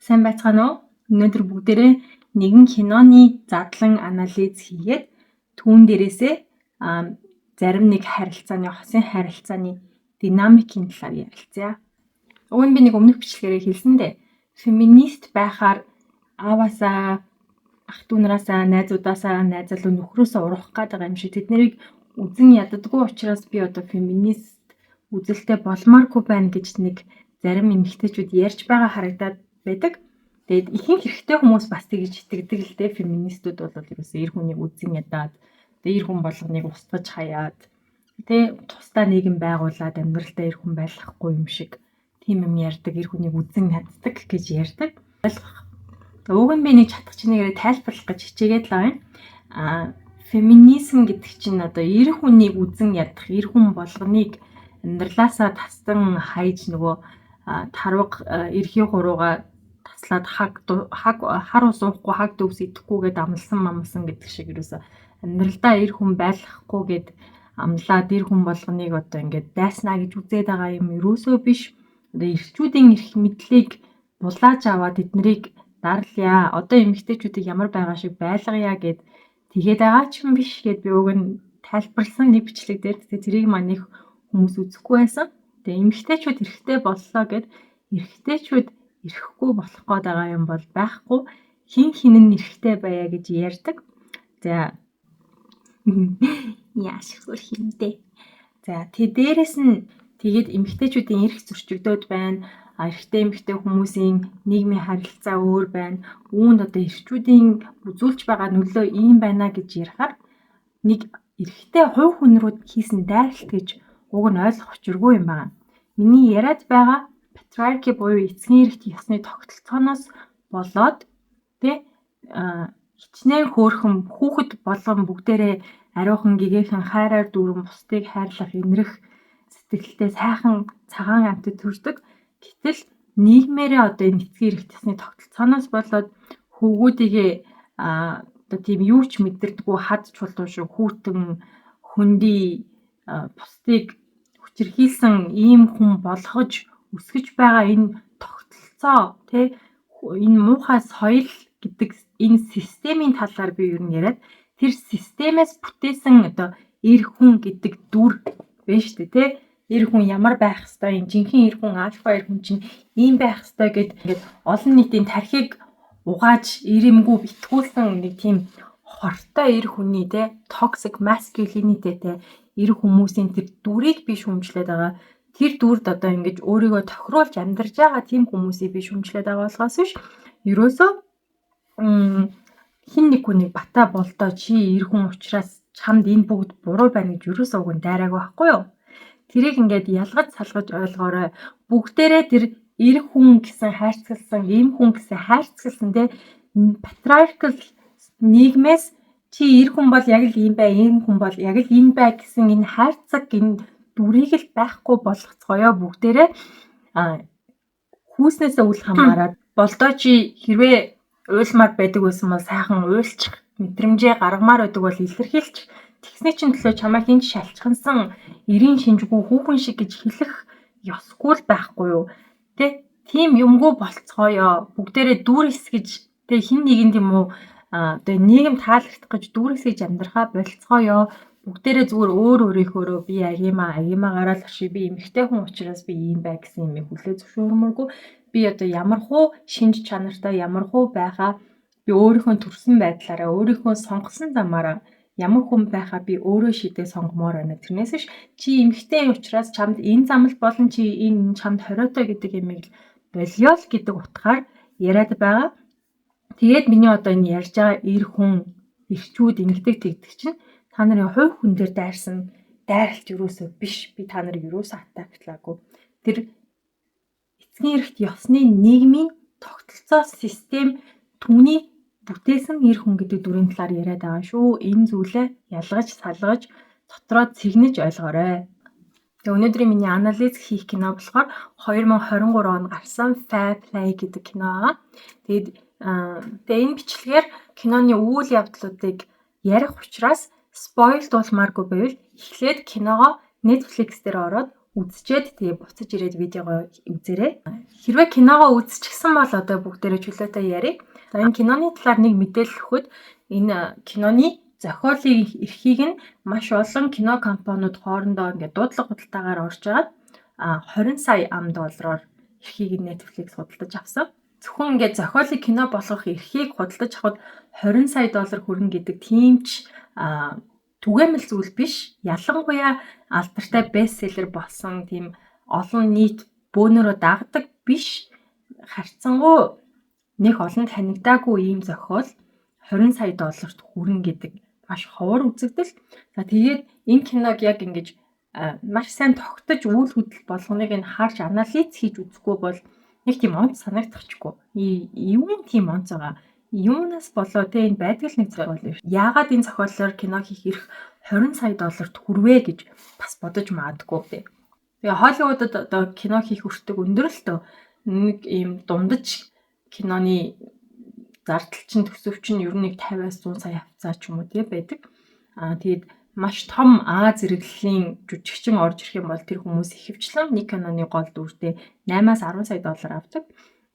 Сайн байцгаана уу? Өнөөдөр бүгдээрээ нэгэн киноны задлан анализ хийгээд түүн дээрээсээ зарим нэг харилцааны, хосын харилцааны динамикийн талаар ярилцъя. Уг нь би нэг өмнөх бичлэгээрээ хэлсэн дээ. Феминист байхаар ааваасаа, ах дүүнраасаа, найзуудаасаа, найз залуу нөхрөөсөө урах гэдэг юм шиг тэднийг үзэн яддаггүй учраас би одоо феминист үзэлтэй болмааргүй байна гэж нэг зарим эмэгтэйчүүд ярьж байгаа харагдаад байдаг. Тэгээд ихэнх эрэгтэй хүмүүс бас тэгж итгэдэг л дээ. Феминистүүд бол ерөөсөө эр хүнийг үзэн ядаад, тэгээд эр хүн болгоныг устгаж хаяад, тусдаа нийгэм байгуулад амьдралдаа эр хүн байлгахгүй юм шиг тийм юм ярьдаг, эр хүнийг үзэн яддаг гэж ярьдаг. Уг нь би нэг чадах чинээгээр тайлбарлах гэж хичээгээд л байна. Феминизм гэдэг чинь одоо эр хүнийг үзэн ядах, эр хүн болгоныг амьдралаасаа тасдан хайж нөгөө тарваг эрхийн хурууга таслаад хар ус уухгүй, хаг дөвс идэхгүйгээд амлсан гэдэг шиг ерөөсө амьдралдаа эр хүн байлгахгүй гэд амлаад эр хүн болгоныг одоо ингээд дайснаа гэж үзээд байгаа юм ерөөсөө биш. Одоо эрчүүдийн эрх мэдлийг булааж аваад эднэрийг дарлая. Одоо эмэгтэйчүүдийг ямар байгаа шиг байлгая гэд тэгээд байгаа ч юм биш гэд би уг нь тайлбарлсан нэг бичлэг дээр. Тэгээд тэрийг маань их хүмүүс үзэхгүй байсан. Тэгээд эмэгтэйчүүд эрэгтэй боллоо гэд эрэгтэйчүүд эрэхгүй болох гээд байгаа юм бол байхгүй. Хин нь эрэхтэй байя гэж ярьдаг. За яаш хөрх юм дээ. За дээрэс нь тэгээд эмэгтэйчүүдийн эрх зөрчигдөөд байна. Эрэгтэй эмэгтэй хүмүүсийн нийгмийн харилцаа өөр байна. Үүнд одоо эрчүүдийн үзүүлж байгаа нөлөө ийм байна гэж ярихаар нэг эрэгтэй хувь хүн рүү хийсэн дайралт гэж уг нь ойлгох учиргүй юм байна. Миний яриад байгаа патриарки буюу эцгийн эрхт ёсны тогтолцооноос болоод хичнээн хөөрхөн хүүхэд болгон бүгдээрээ ариухан гэгээхэн хайраар дүүрэн бусдыг хайрлах инрэх сэтгэлтэй сайхан цагаан амьтад төрдөг. Гэтэл нийгмээрээ одоо энэ эцгийн эрхт ёсны тогтолцооноос болоод хөвгүүдийгээ одоо тийм юу ч мэдэрдэггүй хад чулуу шиг хүүтэн хөндөй бусдыг хүчирхийлсэн ийм хүн болгож өсгөж байгаа энэ тогтолцоо энэ муухай соёл гэдэг энэ системийн талаар би ер нь яриад тэр системээс бүтээсэн одоо эр хүн гэдэг дүр байна шүү дээ эр хүн ямар байх ёстой юм жинхэнэ эр хүн альфа эр хүн чинь ийм байх ёстой гэд ингээд олон нийтийн тархийг угааж ирэмгүй битгүүлсэн нэг тийм хортой эр хүний toxic masculinity эр хүмүүсийн тэр дүрийг би шүүмжлээд байгаа. Тэр дүрд одоо ингэж өөрийгөө тохируулж амьдарч байгаа тийм хүмүүсийг би шүүмжлээд байгаа болохоос биш. Ерөөсөө хин нэг хүнийг бата болдоо чи эр хүн учраас чамд энэ бүгд буруу байна гэж ерөөсөө уг нь дайраагүй байхгүй юу? Тэрийг ингээд ялгаж салгаж ойлгоорой. Бүгдээрээ тэр эр хүн гэсэн хайрцагсан, эм хүн гэсэн хайрцагсан патриаркал нийгмээс чи эр хүн бол яг л ийм бай, эм хүн бол яг л энэ бай гэсэн энэ хайрцаг энэ дүрийг л байхгүй болгоцгоё бүгдээрээ хүүснээсээ үл хамааран болдоо чи хэрвээ уйлмаар байдаг байсан бол сайхан уйлчих мэдрэмжээ гаргамаар байдаг бол илэрхийлж тэгсний чин төлөө чамайг энэ шалчгансан эрийн шинжгүй хүүхэн шиг гэж хэлэх ёсгүй л байхгүй юу тийм юмгүй болцгоё бүгдээрээ дүүрс гэж хин нэгэнд юм уу одоо нийгэм таалагдах гэж дүүрс гэж амьдрахаа болцгоё бүгдээрээ зүгээр өөрийнхөөрөө би агимаа гараад орши би эмэгтэй хүн учраас би ийм бай гэсэн юм хүлээ зөвшөөрмөргүй би одоо ямархуу шинж чанартай ямархуу байхаа би өөрийнхөө төрсэн байдлаараа өөрийнхөө сонгосон замаараа ямар хүн байхаа би өөрөө шийдээ сонгомоор байна. Тэрнээс биш чи эмэгтэй учраас чамд энэ зам л болон чи энэ чамд хориотой гэдэг юмыг болио л гэдэг утгаар яриад байгаа. Тэгээд миний одоо энэ ярьж байгаа эр хүн эрчүүд эмэгтэй тэгдэг чинь та нарын хувь хүн дээр дайрсан дайралт юусоо биш. Би та нарыг юусоо атаклаагүй. Тэр эцгийн эрхт ёсны нийгмийн тогтолцоо систем түүний бүтээсэн эр хүн гэдэг дүрийн талаар яриад байгаа шүү. Энэ зүйлээ ялгаж салгаж дотроо цэгнэж ойлгоорой. Тэгээ өнөөдрийн миний анализ хийх кино болохоор 2023 онд гарсан Fair Play гэдэг кино байгаа. Тэгээд энэ бичлэгээр киноны үйл явдлуудыг ярих учраас спойлд болмааргүй байвал эхлээд киногоо Netflix дээр ороод үзчихэд тэгээ буцаж ирээд видеогоо үзээрэй. Хэрвээ киногоо үзчихсэн бол одоо бүгдээрээ чөлөөтэй ярив. За энэ киноны талаар нэг мэдээлэл өгөхөд энэ киноны зохиолын эрхийг нь маш олон кино компаниуд хоорондоо ингээд дуудлага худалдаагаар орж агаад 20 сая $. Эрхийг нь Netflix худалдаж авсан. Зөвхөн ингээд зохиолыг кино болгох эрхийг худалдаж авахд $20 сая хүрнэ гэдэг тийм ч түгээмэл зүйл биш. Ялангуяа алдартай бестселлер болсон тийм олон нийт бөөнөрөө дагдаг биш. Харьцангуй нэг олон танигдаагүй ийм зохиол $20 сая хүрнэ гэдэг маш ховор үзэгдэл. За тэгээд энэ киног яг ингэж маш сайн тогтож үйл хөдлөл болгоныг нь харж анализ хийж үзэхгүй бол нэг тийм онц санагдчихгүй. Юу тийм онц байгаа. Юунаас болоо те энэ байдаг л нэг зохиол биш. Яагаад энэ зохиолоор кино хийх эрх $20 сая хүрвэ гэж бас бодож магадгүй те. Тэгээ Холливуудад одоо кино хийх өртөг өндөр л тоо. Нэг ийм дундаж киноны зардалчин төсөвчин ер нь нэг 50-100 сая хавцаа ч юм уу тий байдаг. Тэгээд маш том зэрэглэлийн жүжигчин орж ирэх юм бол тэр хүмүүс ихэвчлэн нэг киноны гол дүртэй 8-10 сая $. Авдаг.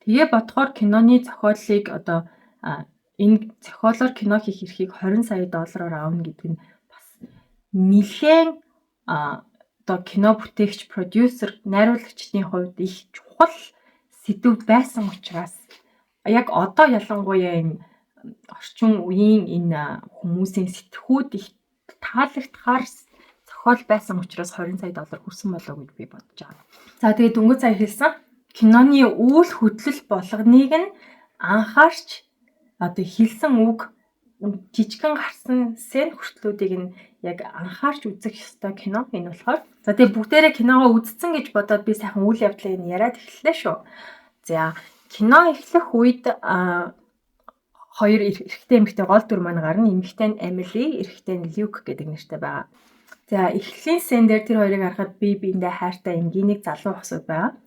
Тэгээ бодохоор киноны зохиолыг одоо энэ зохиолоор кино хийх эрхийг $20 сая авна гэдэг нь бас нэлээд одоо кино бүтээгч, продюсер, найруулагчдын хувьд их чухал сэдв байсан учраас яг одоо ялангуяа энэ орчин үеийн энэ хүмүүсийн сэтгхүүд их таалагдахаар зохиол байсан учраас $20 сая хүрсэн болоо гэж би бодож байгаа. За тэгээд дөнгөж сая хэлсэн киноны үйл хөдлөл болгоныг нь анхаарч одоо хэлсэн үг жижигхан гарсан сцен хүртлүүдийг нь яг анхаарч үзэх ёстой кино энэ болохоор. За тэгээд бүгдээрээ киногоо үзсэн гэж бодоод би сайхан үйл явдлыг нь яриад эхэллээ шүү. За кино эхлэх үед хоёр эрэгтэй эмэгтэй гол дүр маань гарна. Эмэгтэй нь Эмили, эрэгтэй нь Люк гэдэг нэртэй байгаа. За эхлэлийн сцен дээр тэр хоёрыг харахад бие биендээ хайртай энгийнийг залуу хосууд байгаа.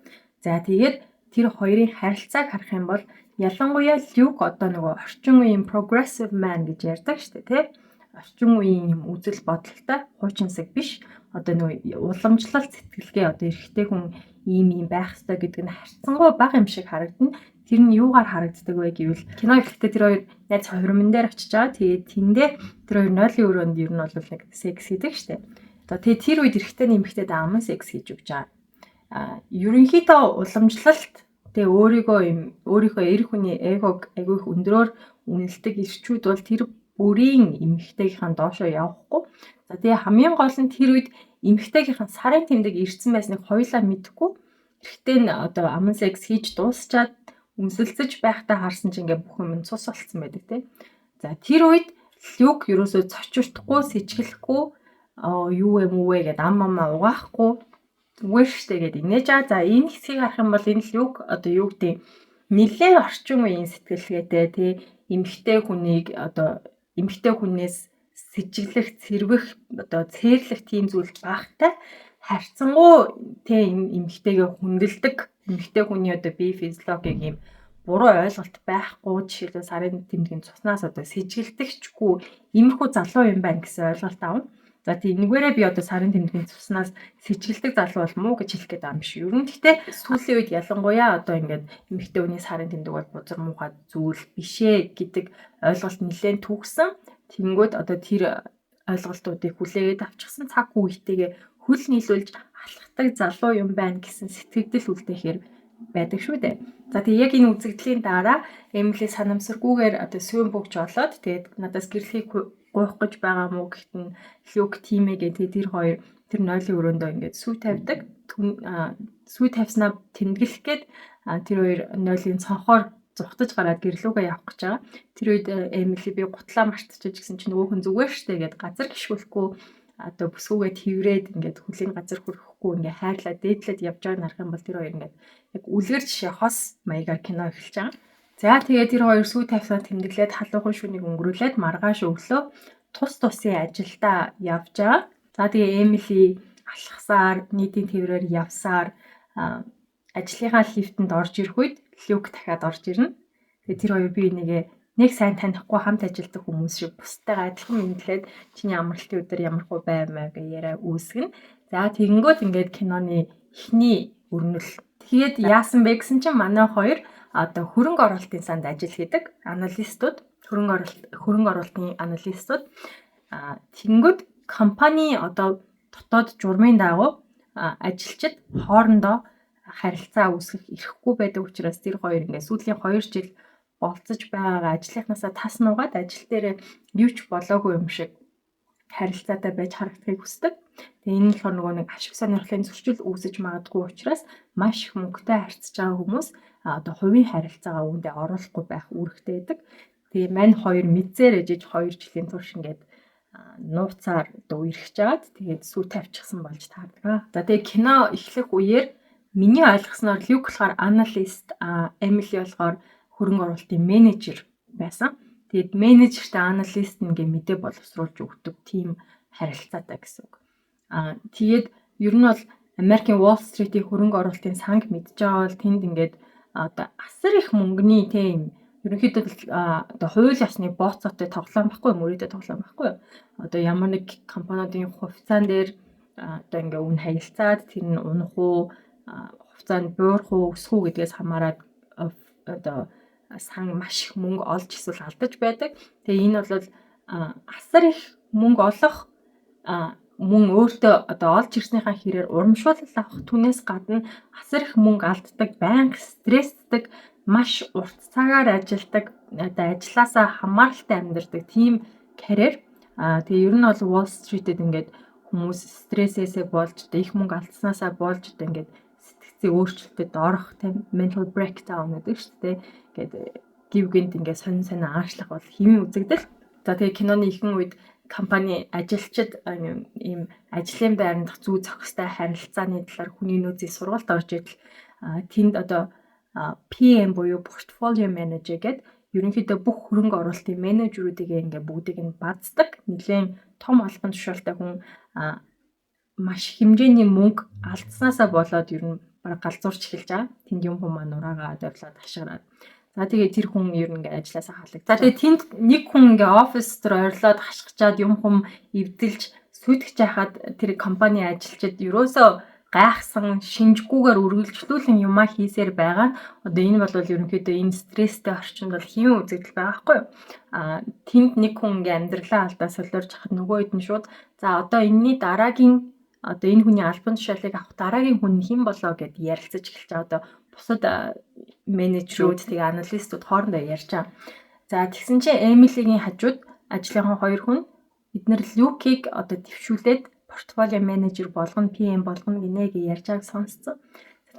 За тэгээд тэр хоёрын харилцааг харах юм бол ялангуяа Люк одоо нөгөө орчин үеийн progressive man гэж ярьдаг шүү дээ, тий? Орчин үеийн юм үзэл бодолтой хуучинсаг биш. Одоо нөгөө уламжлалт сэтгэлгээ одоо эрэгтэй хүн ийм байх ёстой гэдэг нь харьцангуй бага юм шиг харагдана. Тэр нь юугаар харагддаг вэ гэвэл кино эхлэхдээ тэр хоёр найз хурман дээр очиж байгаа. Тэгээд тэндээ тэр хоёр нойлын өрөөнд ер нь бол нэг секс хийдэг штеп. Одоо тэгээд тэр үед эрэгтэй нэмэгтэй аман секс хийж өгч байгаа. Ерөнхийдөө уламжлалт тэгээ өөрийнхөө эр хүний эгог айгүй их өндрөөр үнэлдэг ирчүүд бол тэр бүрийн эмэгтэйгийнхаа доошоо явахгүй. За тэгээ хамгийн гол нь тэр үед эмэгтэйгийнхаа сарын тэмдэг ирсэн байсныг хоёулаа мэдэхгүй. Эрэгтэй нь одоо аман секс хийж дуусчаад үнсэлцэж байхдаа харсан чинь ингээ бүх юм цус болцсон байдаг тий. За тэр үед Люк ерөөсөө цочирдохгүй, сэжиглэхгүй юу юм уу вэ гэд аммаа угаахгүй зүгээр штэ гэд инээж байгаа. За энэ хэсгийг харах юм бол энэ Люк одоо юу гэдэг нэлээд орчин үеийн сэтгэлгээтэй тий эмэгтэй хүнийг одоо эмэгтэй хүнээс сэжиглэх, цэрвэх, одоо цээрлэх тийм зүйл багтай харьцангуй тий эмэгтэйгээ хүндэлдэг эмэгтэй хүний одоо бие физиологийг юм буруу ойлголт байхгүй жишээлбэл сарын тэмдгийн цуснаас одоо сэжиглдэгчгүй иймэрхүү залуу юм байна гэсэн ойлголт авна. За тиймгээрээ би одоо сарын тэмдгийн цуснаас сэжиглдэг залуу бол муу гэж хэлэх гээд байгаа юм биш. Ер нь гэхдээ сүүлийн үед ялангуяа одоо ингээд эмэгтэй хүний сарын тэмдэг бол бузар муухай зүйл бишээ гэдэг ойлголт нэлээд түгсэн. Тэнгүүд одоо тэр ойлголтуудыг хүлээгээд авчихсан цаг үетэйгээ хөл нийлүүлж алхдаг залуу юм байна гэсэн сэтгэгдэл үлдээхээр байдаг шүү дээ. За тэгээ яг энэ үзэгдлийн дараа Эмили санамсаргүйгээр одоо сүйн бөгж олоод тэгээд надаас гэрлэхийг гуйх гэж байгаа мó гэхэд нь Люк тимээгээ тэр хоёр тэр нойлын өрөөндөө ингээд сүй тавьдаг. Сүй тавьснаа тэмдэглэх гээд тэр хоёр нойлын цонхоор зүхтаж гараад гэрлүүгээ явах гэж байгаа. Тэр үед Эмили би гутлаа мартчихж гэсэн чинь нөгөө хүн зүгээр штэ гэд газар гიშгүүлэхгүй одоо бүсгүйгээ тэрврээд ингээд хүлийн газар хүрэхгүй ингээд хайрлаад дээдлээд явж байгааг нарах юм бол тэр хоёр ингээд яг үлгэр жишээ хос маягаар кино эхэлж байгаа. За тэгээд тэр хоёр сүү тавьсаа тэмдэглээд халуухан шүнийг өнгөрүүлээд маргааш өглөө тус тусын ажилдаа явж байгаа. За тэгээ Эмили алхасаар нийтийн тэрврээр явсаар ажлынхаа лифтэнд орж ирэх үед Люк дахиад орж ирнэ. Тэгээ тэр хоёр бие бинийгээ нэг сайн танихгүй хамт ажилладаг хүмүүс шиг бусдайгаа адилхан мэдлээд чиний амралтын өдөр ямар хөө байв маяг яриа үүсгэн. За тэгэнгүүт ингээд киноны эхний өрнөл. Тэгээд яасан бэ гэсэн чинь манай хоёр одоо хөрөнгө оруулалтын санд ажил хийдэг аналистууд, хөрөнгө оруулалтын аналистууд. Тэгэнгүүт компани одоо дотоод журмын дагуу ажилчид хоорондоо харилцаа үүсгэх эрхгүй байдаг учраас тэр хоёр ингээд сүүлийн 2 жил болцож байгаа ажлынхнаасаа тас нугаад ажил дээр юу ч болоогүй юм шиг харилцаатай байж харагдахыг хүсдэг. Тэгээ энэ нь болохоор нөгөө нэг ашиг сонирхлын зөрчил үүсэж магадгүй учраас маш их мөнгөтэй харьцаж байгаа хүмүүс одоо хувийн харилцаагаа үүндээ оруулахгүй байх үүрэгтэй байдаг. Тэгээ мань хоёр мэдсээр ээжиж 2 жилийн турш ингээд нууцаар одоо үерхэж жагаад тэгээд сүү тавьчихсан болж таардаг. За тэгээ кино эхлэх үеэр миний ойлгосноор Люк болохоор аналист, Эмили болохоор хөрөнгө оруулалтын менежер байсан. Тэгээд менежертэй аналист ингээ мэдээ боловсруулж өгдөг тийм харилцаатай гэсэн үг. Тэгээд ер нь бол Америкийн Wall Street-ийн хөрөнгө оруулалтын санг мэдж байгаа бол тэнд ингээд одоо асар их мөнгөний тийм ерөнхийдөө одоо хууль ёсны бооцоотой тоглоом байхгүй, мөрөөдөө тоглоом байхгүй. Одоо ямар нэг компаниудын хувьцаан дээр одоо ингээ үн хаялцаад тэр нь унах уу, хувьцаанд буурах уу, өсөх үү гэдгээс хамаарат одоо сан маш их мөнгө олж эсвэл алдаж байдаг. Тэгээ энэ бол асар их мөнгө олох мөн өөртөө одоо олж ирснийхаа хэрээр урамшуулал авах түнээс гадна асар их мөнгө алддаг, байнга стрессдэг, маш урт цагаар ажилдаг, одоо ажилласаа хамааралтай амьдардаг тийм карьер. Тэгээ ер нь бол Wall Street-д ингээд хүмүүс стрессээсээ болж, их мөнгө алдснаасаа болж ингээд сэтгцийн өөрчлөлтөд орох тийм mental breakdown гэдэг шүү дээ. Ингээд гівгэнт ингээд сонин аашлах бол хэвийн үзэгдэл. За тэгээ киноны ихэнх үед компани ажилчид ийм ажлын байранд зүй зохистой харилцааны талаар хүний нөөцийн сургалт орж идэл тэнд одоо PM буюу портфолио менежер гэдэг ерөнхийдөө бүх хөрөнгө оруулалтын менежерүүдийг ингээд бүгдийг нь баздаг. Нэлээд том албан тушаалтай хүн маш хэмжээний мөнгө алдснаасаа болоод ер нь бараг галзуурч эхэлж байгаа. Тэнд юм хүмүүс нураагаа дарлаад хашгираад. За тэгээ тэр хүн ер нь ингээд ажилласаа халаг. За тэгээ тэнд нэг хүн ингээд офис дээр ойрлоод хашгичаад юм хүм эвдэлж сүйтгэж яхад тэр компани ажилчид ерөөсөө гайхсан шинжгүйгээр үргэлжлүүлэн юмаа хийсээр байгаа. Одоо энэ бол ерөнхийдөө энэ стресстэй орчинд бол хэвийн үзэгдэл байгаа байхгүй юу? Тэнд нэг хүн ингээд амьдралаа алдаа солиорж хахад нөгөө хэд нь шууд за одоо энэний дараагийн одоо энэ хүний албан тушаалыг авах дараагийн хүн хэн болоо гэд ярилцаж эхэлж байгаа. Одоо бусад менежерүүд тэгээ аналистууд хоорондоо ярьж байгаа. За тэгсэн чинь Эмилигийн хажууд ажлынхан 2 хүн эднэр Люкийг одоо төвшүүлээд портфолио менежер болгоно, PM болгоно гинэ гэж ярьж байгааг сонсцсон.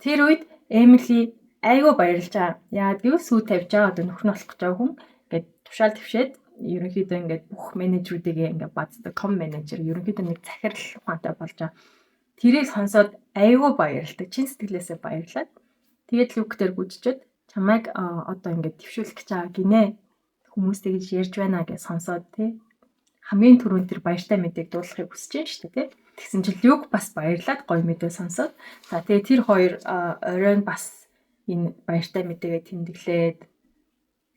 Тэр үед Эмили айгүй баярлж байгаа. Яагаад гэвэл сүү тавьж байгаа одоо нөхөр нь болох гэж байгаа хүн ингээд тушаал твшээд ерөнхийдөө ингээд бүх менежерүүдийг ингээд баздаг ком менежер ерөнхийдөө нэг захирал ухаантай болж байгаа. Тэрийг сонсоод айгүй баярлдаг. Чин сэтгэлээсээ баярлаад тэгээд Люк дээр бүжчихэд чамайг одоо ингээд твшүүлэх гэж байгаа гинэ. Хүмүүс тэгж ярьж байна гэж сонсоод тий хамгийн түрүүнд тэр баяртай мэдээг дуулахыг хүсэж байна шүү дээ тий. Тэгсэн чинь Люк бас баярлаад гоё мэдээ сонсоод за тэгээ тэр хоёр оройн бас энэ баяртай мэдээгээ тэмдэглээд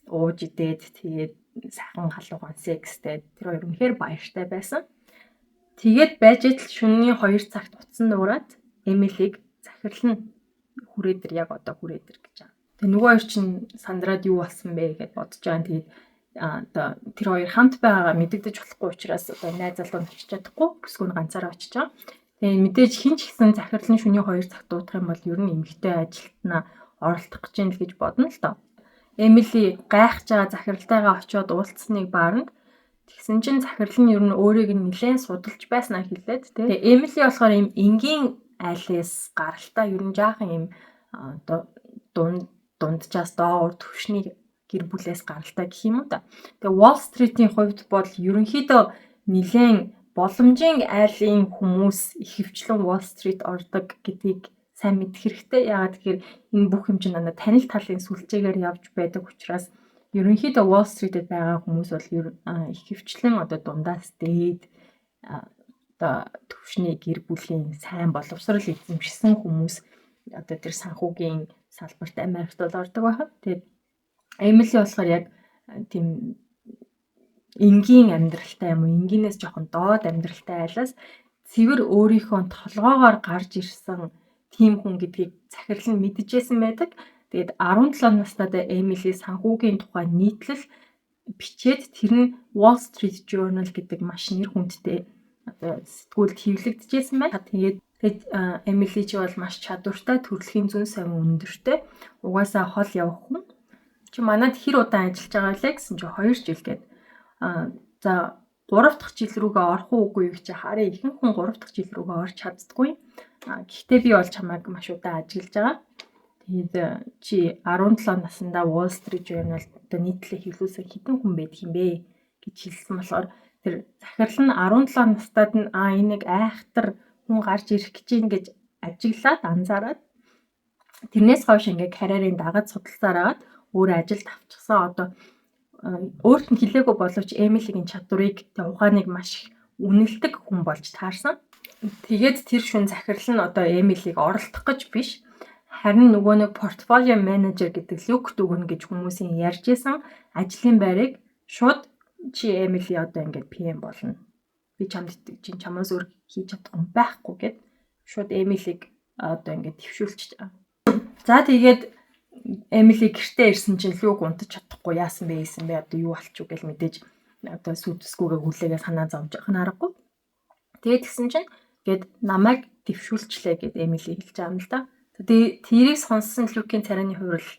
ууж идээд тэгээд сайхан халуухан секстэй тэр хоёр үнэхээр баяртай байсан. Тэгээд байж ил шөнийн 2 цагт утсан дуурайд Эмилиг захирлан хүрээдэр яг одоо хүрээдэр гэж байгаа. Тэгээ нөгөө хоёр чинь сандраад юу болсон бэ гэдээ бодож байгаа. Тэгээд одоо тэр хоёр хамт байгаагаа мэдэгдэж болохгүй учраас одоо найз залуу нь очиж чадахгүй бүсгүй нь ганцаараа очиж байгаа. Тэгээ мэдээж хин ч гэсэн захирлан шөнийн 2 цагт дуудах юм бол ер нь эмэгтэй ажилтнаа оролдох гэж юм л гэж бодно л доо. Эмили гайхаж байгаа захиралтайгаа очиод уулзсныг бааранд тэгсэн чинь захирал нь ер нь өөрийг нэлээд судалж байснаа хэлээд тэгээ Эмили болохоор ийм энгийн айлс гаралтай ер нь жаахан ийм дунджаас доор төвшний гэр бүлээс гаралтай гэх юм уу та. Тэгээ Wall Street-ийн хувьд бол ерөнхийдөө нэлээд боломжийн айлын хүмүүс ихэвчлэн Wall Street ордог гэдгийг сайн мэдэх хэрэгтэй. Яагаад тэгэхээр энэ бүх юм чинь танил талын сүлжээгээр явж байдаг учраас ерөнхийдөө Wall Street-д байгаа хүмүүс бол ихэвчлэн одоо дундаас дээд одоо төвшний гэр бүлийн сайн боловсрол эзэмшсэн хүмүүс одоо тэр санхүүгийн салбарт Америкт бол ордог байхад. Тэгээд Эмили болохоор яг тийм энгийн амьдралтай юм уу, энгийнээс жоохон доод амьдралтай айлаас цэвэр өөрийнхөө толгоогоор гарч ирсэн тийм хүн гэдгийг захирал нь мэдчихсэн байдаг. Тэгээд 17 настай Эмили санхүүгийн тухай нийтлэл бичээд тэр нь Wall Street Journal гэдэг маш нэр хүндтэй сэтгүүлд хэвлэгдэжсэн байна. Тэгээд Эмили ч бол маш чадвартай, төрөлхийн зүйн совин өндөртэй. Угаасаа хол явах хүн. Чи манад хэр удаан ажиллаж байгаа вэ гэсэн чи 2 жил гээд. За 3 дахь жил рүүгээ орох уугүй гэж харъя. Ихэнх хүн 3 дахь жил рүүгээ орж чаддаггүй. Гэхдээ би бол чамайг маш удаан ажиллаж байгаа. Тэгээд чи 17 наснда Wall Street Journal одоо нийтлээ хэвлүүлсэн хэдэн хүн байдаг юм бэ гэж хэлсэн болохоор тэр захирал нь 17 настайд нь энэ нэг айхтар хүн гарч ирэх гэж юм гэж ажиглаад анзаараад тэрнээс хойш ингээ карьерийн дагаж судалсаар агаад өөрөө ажилд авчихсан. Одоо өөрт нь хэлээгүй боловч Эмилигийн чадварыг ухааныг маш их үнэлдэг хүн болж таарсан. Тэгээд тэр шүн захирал нь одоо Эмилиг оролдох гэж биш. Харин нөгөө нэг портфолио менежер гэдэг люкт өгнө гэж хүмүүсийн ярьж исэн ажлын байрыг шууд чи Эмили одоо ингээд PM болно. Би чамаас өөр хийж чадахгүй байхгүй гэд шууд Эмилиг одоо ингээд твшүүлчих. За тэгээд Эмили гэртээ ирсэн чинь люк унтаж чадахгүй яасан бэ одоо юу болчих вэ гэж мэдээж одоо сүдсгүйгээ хүлээгээ санаа зовж ханаарахгүй. Тэгээд тэгсэн чинь гээд намайг твшүүлчлээ гэд Эмили хэлж байгаа юм л да. Тэгээд тэрийг сонссон люкийн царайны хувирал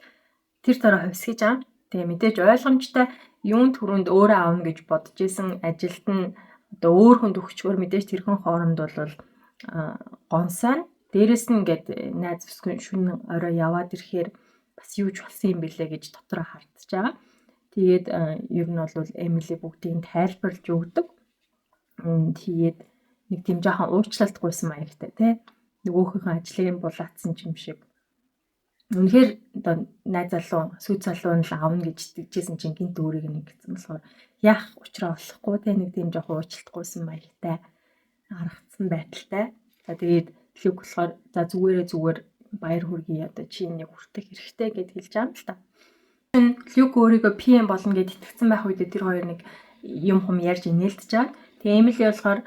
тэр дараа хувьсгэж байгаа. Тэгээ мэдээж ойлгомжтой юун түрүүнд өөрөө аавна гэж бодож исэн ажилд нь одоо өөр хүнд өгчгөр мэдээж тэрхэн хооронд бол гонсоо. Дээрэс нь ингээд найз бүсгүй шөнө орой яваад ирэхээр бас юу ч болсон юм бэлээ гэж дотроо хардж байгаа. Тэгээд ер нь бол Эмили бүгдийг тайлбарлаж өгдөг. Тэгээд нэг тийм жоохон уучлалт гуйсан маягтай тий. Нөгөөхийнхөө ажлыг булаацсан юм шиг. Үнэхээр одоо найз залуу, сүйд залуу нь л аавна гэж тэгжсэн чинь гинт өөрийг нэг гэсэн болохоор яах учраа болохгүй те нэг тийм жоохон уучлалт гуйсан маягтай харагдсан байдалтай. За тэгээд лүк болохоор за зүгээр баяр хүргэе одоо чи нэг хүртэх хэрэгтэй гэд хэлж байгаа юм л та. Лүк өөрийгөө PM болно гэд итгэсэн байх үед тэр хоёр нэг юм ярьж инээлдэж байгаа. Тэгээ Эмили болохоор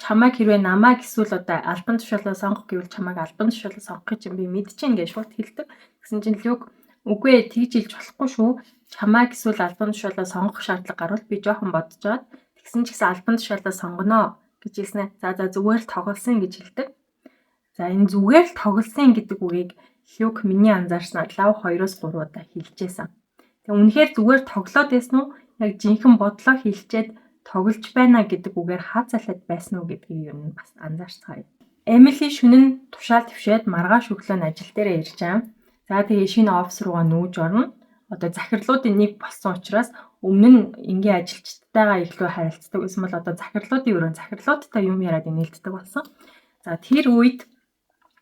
чамайг хэрвээ намайг эсвэл одоо альбан тушаалаа сонгох гэвэл чамайг альбан тушаалаа сонгох гэж би мэдчихээн гэж шууд хэлдэг. Гэсэн чинь Люк үгүй ээ тэгж хэлж болохгүй шүү. Чамайг эсвэл альбан тушаалаа сонгох шаардлага гарвал би жоохон бодож аваад тэгсэн ч гэсэн альбан тушаалаа сонгоно гэж хэлснэ. За зүгээр л тоглосон гэж хэлдэг. За энэ зүгээр л тоглосон гэдэг үгийг Люк миний анзаарснаар лав 2-3 удаа хэлжсэн. Тэг үнэхээр зүгээр тоглоод байсан уу? Яг жинхэнэ бодлоо хэлчихэд тоглож байна гэдэг үгээр хаацалаад байсан уу гэдгийг ер нь бас анзаарцгаая. Эмили шөнө нь тушаал твшээд маргааш өглөө нь ажил дээрээ ирж байгаа. За тэгээ шинэ офис руугаа нүүж орно. Одоо захирлуудын нэг болсон учраас өмнө нь энгийн ажилчдтайгаа илүү харилцдаг байсан бол одоо захирлуудын өрөө захирлуудтай юм яриад инээлддэг болсон. За тэр үед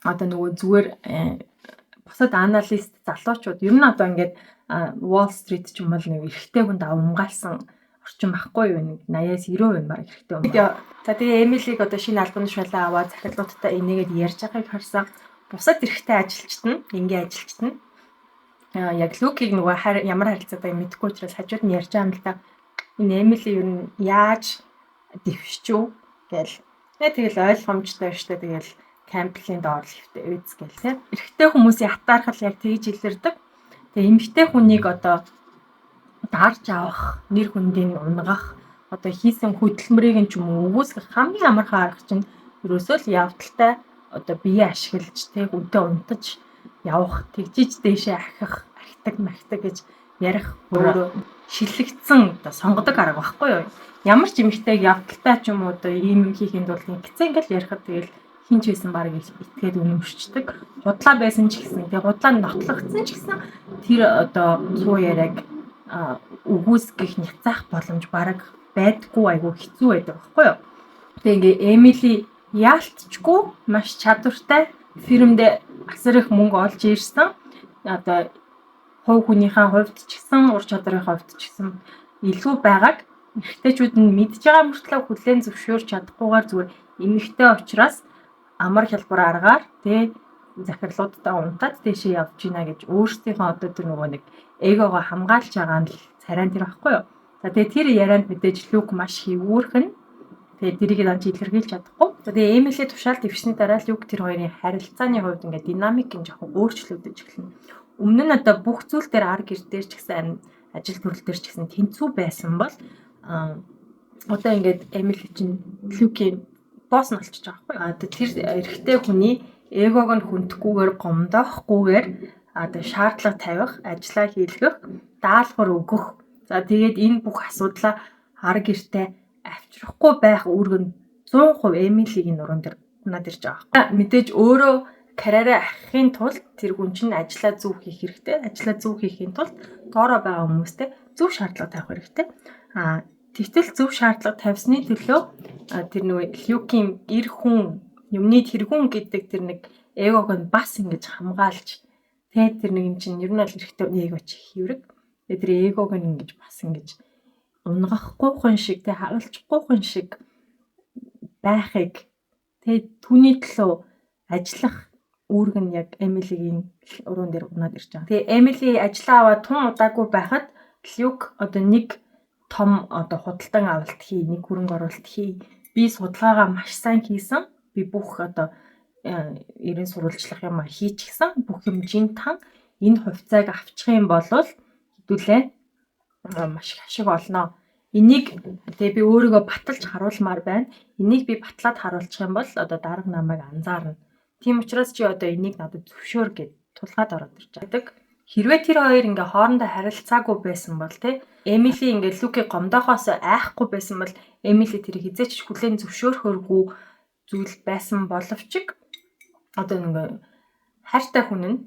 одоо нөгөө зүгээр бусад аналист залуучууд ер нь одоо ингээд Wall Street ч юм бол нэг эрэгтэй хүнд авамгаалсан орчин байхгүй юу нэг 80-90% баг хэрэгтэй юм байна. За тэгээ Эмилиг одоо шинэ альбан тушаалаа аваад захирлуудтай энийгээд ярьж байгааг харсан бусад эрэгтэй ажилчид нь энгийн ажилчид нь яг Лукийг нөгөө ямар харилцаатай мэдэхгүй учраас хажууд нь ярьж байгаа юм л да. Энэ Эмили ер нь яаж дэвшчихв гэл. Тэгэл ойлгомжтой штэ тэгэл Кэмплийн доор лифтээ үйц гэл те. Эрэгтэй хүмүүсийн хатаархал яг тэгж илэрдэг. Тэгээ эмэгтэй хүнийг одоо дарж авах, нэр хүндийг унгах, одоо хийсэн хөдөлмөрийг ч юм уу өгөөсгөх хамгийн амархан арга чинь ерөөсөө л явдалтай одоо бие ашиглаж тэг үнтэй унтаж явах, тэгжиж дээшээ ахих, архитаг гэж ярих өөрөө шилэгдсэн одоо сонгодог арга байхгүй юу? Ямар ч эмэгтэйг явдалтай ч юм уу одоо ийм хийхэд бол ингэцэн ингээл ярихад тэгэл хинч байсан баг итгээд үнэмшдэг. Худлаа байсан ч гэсэн тэг худлаа нотлогдсон ч гэсэн тэр одоо цуу яриаг өгөөсгөх няцаах боломж бараг байдаггүй айгүй хэцүү байдаг байхгүй юу. Тэгээ ингээ Эмили яалтчгүй маш чадвартай фирмдээ асар их мөнгө олж ирсэн. Одоо хувь хүнийхээ хувьд ч гэсэн ур чадрын хувьд ч гэсэн илүү байгааг эрэгтэйчүүд нь мэдж байгаа мөртлөө хүлээн зөвшөөрч чадахгүйгээр зүгээр эмэгтэй учраас амар хялбар аргаар тий захирлуудтай унтаад тийшээ явж гинэ гэж өөрсдийнхөө одоо тэр нөгөө нэг эгогоо хамгаалж байгаа нь царайн тэр байхгүй юу. За тэгээ тэр ярианд мэдээж Люк маш хөвүүрхэн Тэгээд тэрийг дан чи илэрхийлж чадахгүй. Тэгээд Эмилийн тушаалд дэвшсэний дараа Люк тэр хоёрын харилцааны хувьд ингээд динамик нь жоохон өөрчлөгдөж эхэлнэ. Өмнө нь одоо бүх зүйл дээр ар гэр дээр ч гэсэн ажил төрөл дээр ч гэсэн тэнцүү байсан бол одоо ингээд Эмили чинь Люкийн босс нь болчихж байгаа байхгүй. Тэр эрэгтэй хүний эгог нь хүндэхгүйгээр гомдоохгүйгээр одоо шаардлага тавих, ажиллаа хийлгэх, даалгавар өгөх. За тэгээд энэ бүх асуудлаа ар гэртээ авчрахгүй байх үүрэг нь 100% Эмилигийн нуруунд дээр унаад ирж байгаа. Мэдээж өөрөө карьераа ахихын тулд тэр хүн чинь ажиллаа зөв хийх хэрэгтэй. Ажиллаа зөв хийхин тулд доороо байгаа хүмүүстэй зөв шаардлага тавих хэрэгтэй. Тэгтэл зөв шаардлага тавьсны төлөө тэр нөгөө Люкийн эр хүн юмны тэргүүн гэдэг тэр нэг эгог нь бас ингэж хамгаалж тэгээд тэр нэг юм чинь ер нь бол эрэхтэй эго чи хэврэг. Тэгээд тэр эгог нь ингэж бас ингэж унгахгүй хүн шиг тэг хагалчихгүй хүн шиг байхыг тэгээд түүний төлөө ажиллах үүрэг нь яг Эмилигийн уруунд дээр унаад ирж байгаа. Тэгээ Эмили ажиллаа аваад тун удаагүй байхад Люк одоо нэг том одоо худалдан авалт хий, нэг хөрөнгө оруулалт хий. Би судалгаагаа маш сайн хийсэн. Би бүх одоо ерэн сурвалжлах юм хийчихсэн. Бүх юм жинтан энэ хувьцааг авчих юм бол хэдүүлээ маш их ашиг олноо. Энийг тэгээ би өөрийгөө баталж харуулмаар байна. Энийг би батлаад харуулчих юм бол одоо дарга намайг анзаарна. Тийм учраас чи одоо энийг надад зөвшөөр гэд тулгаад ороод ирж байгаа. Хэрвээ тэр хоёр ингээ хоорондоо харилцаагүй байсан бол Эмили ингээ Люкийг гомдоохоос айхгүй байсан бол Эмили тэрийг хизээч хүлээн зөвшөөрөхөөргүй зүйл байсан боловч одоо ингээ хайртай хүн нь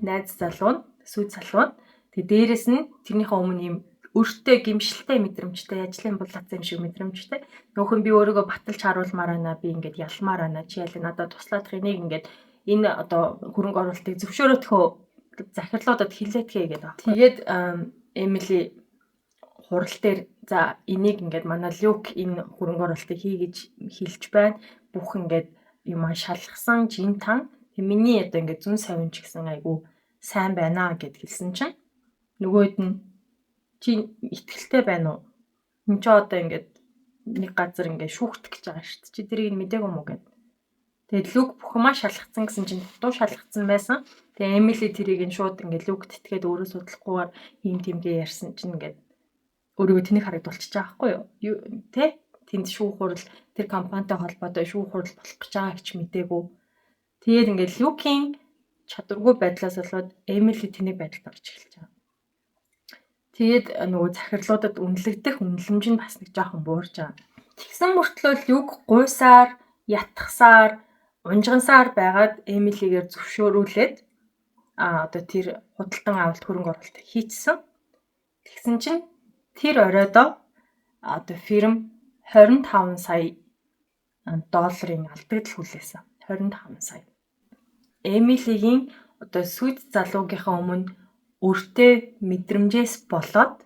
найз залуу нь сүйд залуу нь дээрээс нь тэрнийхээ өмнө юм өөртөө гимшилтэй мэдрэмжтэй ажлын булаацсан юм шиг мэдрэмжтэй нөхөн би өөрийгөө баталж харуулмаар байна би ингээд ялмаар байна чи ял надад туслаадах энийг ингээд энэ одоо хөрөнгө оруулалтыг зөвшөөрөөхөө захирлуудад хилээдгээ гэдэг. Тэгээд Эмили хурал дээр за энийг ингээд манай Люк энэ хөрөнгө оруулалтыг хий гэж хэлж байна. Бүх ингээд юм шалгасан жинтан миний одоо ингээд зүн савинч гэсэн айгу сайн байна гэд хэлсэн чинь нөгөөд нь чи итгэлтэй байна уу? Энд чи одоо ингээд нэг газар ингээд шүүхтэх гэж байгаа шүү дээ. Чи тэрийг мдээгүй юм уу гэд. Тэгээд Люк бүхмаа шалгацсан гэсэн чинь дутуу шалгацсан байсан. Тэгээ Эмили тэрийг нь шууд ингээд Люкт итгээд өөрөө судлахгүйгээр ийм тэмгээ ярьсан чинь ингээд өөрийгөө тэнийг харагдуулчихж байгаа байхгүй юу? Тэнд шүүх хурал тэр компанитай холбоотой шүүх хурал болох гэж байгаа гэж мдээгүй. Тэгээд ингээд Люкийн чадваргүй байдлаас болоод Эмили тэнийг байдалд орж эхэлж байгаа. Тэгээд нөгөө захирлуудад үнэлэгдэх үнэлэмж нь бас нэг жоохон буурж байгаа. Тэгсэн мөртлөө Люк гуйсаар, ятгсаар, унжгансаар байгаад Эмилигээр зөвшөөрүүлээд одоо тэр худалдан авалт хөрөнгө оруулалт хийчихсэн. Тэгсэн чинь тэр оройдоо одоо фирм 25 сая долларын алдагдал хүлээсэн. 25 сая. Эмилигийн одоо сүйд залуугийнхаа өмнө өөртөө мэдрэмжээс болоод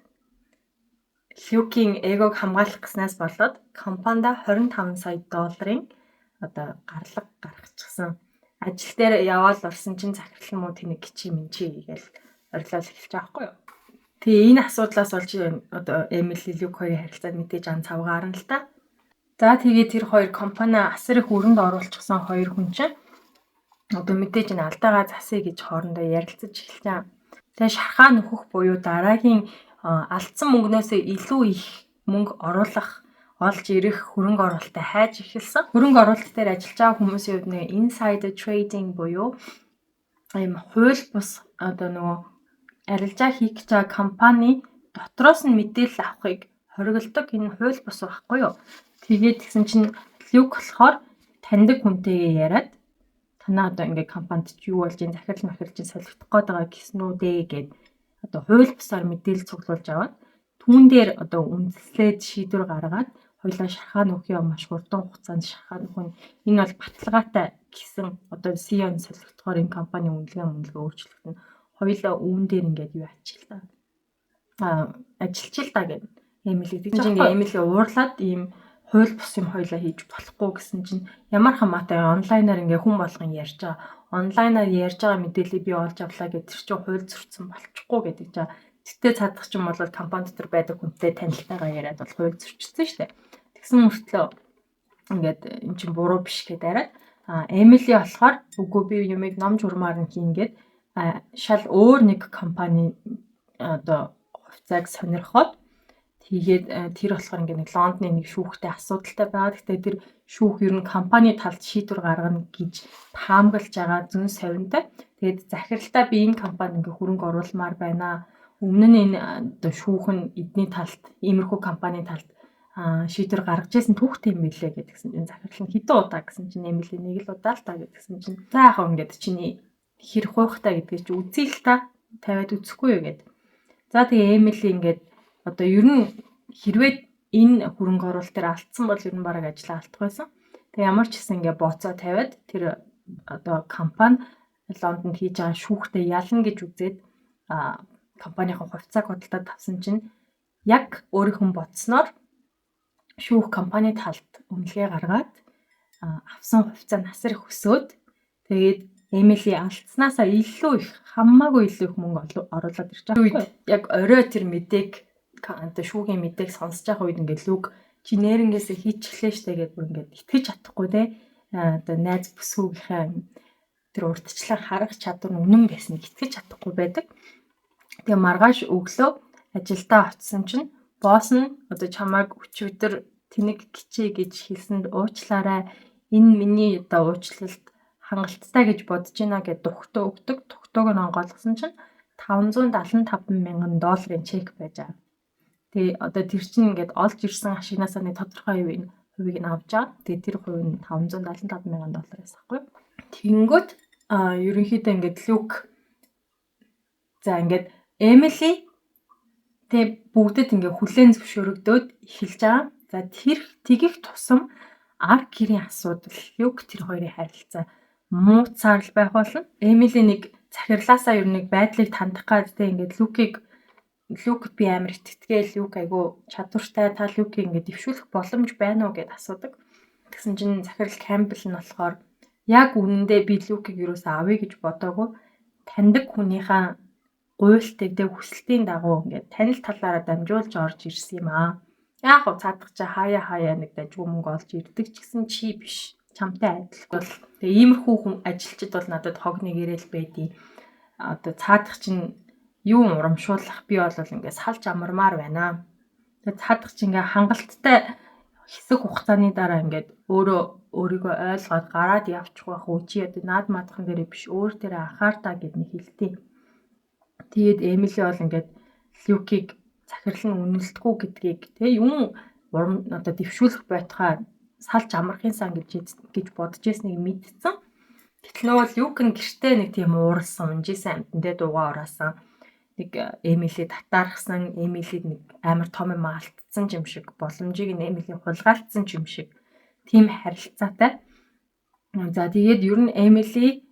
Люкийн эгог хамгаалах гэснээс болоод компанид 25 сая долларын одоо гарлага гаргачихсан. Ажил дээр яваал орсон чинь захирал муу тэнэг гिचи минчи гээл орилол эхэлж байгаа байхгүй юу. Тэгээ энэ асуудлаас болж одоо Эмили Люк хоёрын харилцааг мэдээж ан цавгаар нь л та. За тэгээ тэр хоёр компани асар их өрөнд оруулчихсан хоёр хүн чинь одоо мэдээж энэ алдаагаа засъя гэж хоорондоо ярилцаж эхэлж байгаа. Тэгээ шархаа нөхөх буюу дараагийн алдсан мөнгнөөсөө илүү их мөнгө оруулах олж ирэх хөрөнгө оруулалтаа хайж эхэлсэн. Хөрөнгө оруулалт дээр ажиллаж байгаа хүмүүсийн хувьд нэг insider trading буюу ийм хууль бус одоо нөгөө арилжаа хийх гэж байгаа компани дотроос нь мэдээлэл авахыг хориглодог энэ хууль бус байхгүй юу. Тэгээд тэгсэн чинь Люк болохоор таньдаг хүнтэйгээ яриад танаа одоо ингээ компанид юу болж ин захирал махирч солигдох гээд байгаа гэсэн үү дээ гэд одоо хууль бусаар мэдээлэл цуглуулж аваад түүн дээр одоо үндэслээд шийдвэр гаргаад хоёлаа шархаа нөхөө маш хурдан хугацаанд шархаа нөхөн энэ бол баталгаатай гэсэн одоо CEO-н солигдохоор энэ компани үнэлгээ өөрчлөгдөн хоёлаа үүн дээр ингээд юу ачил та ажилчил та гэв Эмили тэгж ингээ Эмили уурлаад ийм хууль бус юм хоёлаа хийж болохгүй гэсэн чинь ямар хамаатай онлайнаар ингээ хүн болгон ярьж байгаа онлайнаар ярьж байгаа мэдээллийг би олж авлаа гэдэг чинь хууль зөрчсөн болчихгүй гэдэг чинь тэгтээ цаадах юм бол компани дотор байдаг хүнтэй танилцтайгаа яриад бол хууль зөрчсөн шүү дээ. Тэгсэн мөртлөө ингээд эн чинь буруу биш гэдээ арай. Эмили болохоор үгүй би юмыг ном журмаар нь хийнгээд шал өөр нэг компани одоо хувьцааг сонирхоод тэгээд тэр болохоор ингээд нэг Лондоны нэг шүүхтэй асуудалтай байгаа. Гэхдээ тэр шүүх ер нь компани талд шийдвэр гаргана гэж таамаглаж байгаа зүүн совинтай. Тэгээд захиралтай би энэ компани ингээд хөрөнгө оруулмаар байна. Өмнө нь энэ одоо шүүх нь эдний талд иймэрхүү компани талд шийдвэр гаргаж ирсэн түүхтэй юм билээ гэдгсэн чинь захирал нь хэдэн удаа гэсэн чинь Эмили нэг л удаа л та гэдгсэн чинь за яг ингээд чиний хэр хуйхтай гэдгийг чи үзье л та тавиад үзэхгүй юу гэд. За тэгээ Эмили ингээд одоо ер нь хэрвээ энэ хөрөнгө оруулалт дээр алдсан бол ер нь бараг ажлаа алдах байсан. Тэгээ ямар ч гэсэн ингээд бооцоо тавиад тэр одоо компани Лондонд хийж байгаа шүүхтэй ялна гэж үзээд компанийн хувьцааг худалдаад авсан чинь яг өөрийнхөө бодсноор шүүх компани талд үнэлгээ гаргаад авсан хувьцаа насар их өсөөд тэгээд Эмили алдснаасаа илүү их хамаагүй илүү их мөнгө оруулаад ирж байгаа үед яг орой тэр мэдээг одоо шүүхийн мэдээг сонсож байгаа үед ингээд Люк чи нэрнгээсээ хийчихлээ штэ гэдээ бүр ингээд итгэж чадахгүй те одоо найз бүсгүйгийнхээ тэр урдчлан харах чадвар нь үнэн байсныг итгэж чадахгүй байдаг. Тэгээ маргааш өглөө ажилдаа очисон чинь босс нь одоо чамайг өчигдөр тэнэг гिचээ гэж хэлсэнд уучлаарай. Энэ миний одоо уучлалт хангалттай гэж бодож байна гэд дугтаа өгдөг. Дугтааг нь онгойлгосон чинь $575,000 чек байж байгаа. Тэгээ одоо тэр чинь ингээд олж ирсэн ашигнаасаа нэг тодорхой хувийг нь авч байгаа. Тэгээ тэр хувь нь $575,000 байхгүй. Тэгэнгүүт ерөнхийдөө ингээд Люк за ингээд Эмили тэг бүгдэд ингээ хүлээн зөвшөөрөгдөөд эхэлж байгаа. За тэр тгийх тусам ар гэрийн асуудал Люк тэр хоёрын харилцаа мууцаар л байх болно. Эмили нэг захирлаасаа ер нь нэг байдлыг тандах гад тэг ингээ Люк би амар итгэдэг. Люк айгу чадвартай та Люкийг ингээ дэвшүүлэх боломж байна уу гэд асуудаг. Тэгсэн чинь захирал Кэмпбелл нь болохоор яг үнэндээ би Люкийг юусаа авъя гэж бодоогүй. Таньдаг хүнийхээ гуйлтыг тэг хүсэлтийн дагуу ингээд танил талаараа дамжуулж орж ирсэн юм аа. Яг гоо цаадах чи хаяа нэг дажгүй мөнгө олж ирдэг ч гэсэн чи биш. Чамтай адилгүй бол тэгээ иймэрхүү хүн ажилчид бол надад хогныг ирээл байдیں۔ Одоо цаадах чинь юу урамшуулах би бол ингээд салж амармаар байна. Тэгээ цаадах чи ингээд хангалттай хэсэг хугацааны дараа ингээд өөрийгөө ойлгоод гараад явчих байх уу чи одоо наад маадхан дээрээ биш өөр дээрээ анхаар та гэд нэг хэлтий. Тэгээд Эмили бол ингээд Люкийг захирал нь үнэлдэггүй гэдгийг тэгээ юм одоо дэвшүүлэх байтугай салж амархын сан гэж бодож ирснийг мэдсэн. Гэтэл нөгөө Люк нь гэртээ нэг тийм ууралсан унжсэн амтандээ дуугаа ураасан. Нэг Эмили татаархсан, Эмилид нэг амар том юм алдсан юм шиг, боломжийг нь Эмили хулгайлцсан юм шиг тийм харилцаатай. За тэгээд ер нь Эмили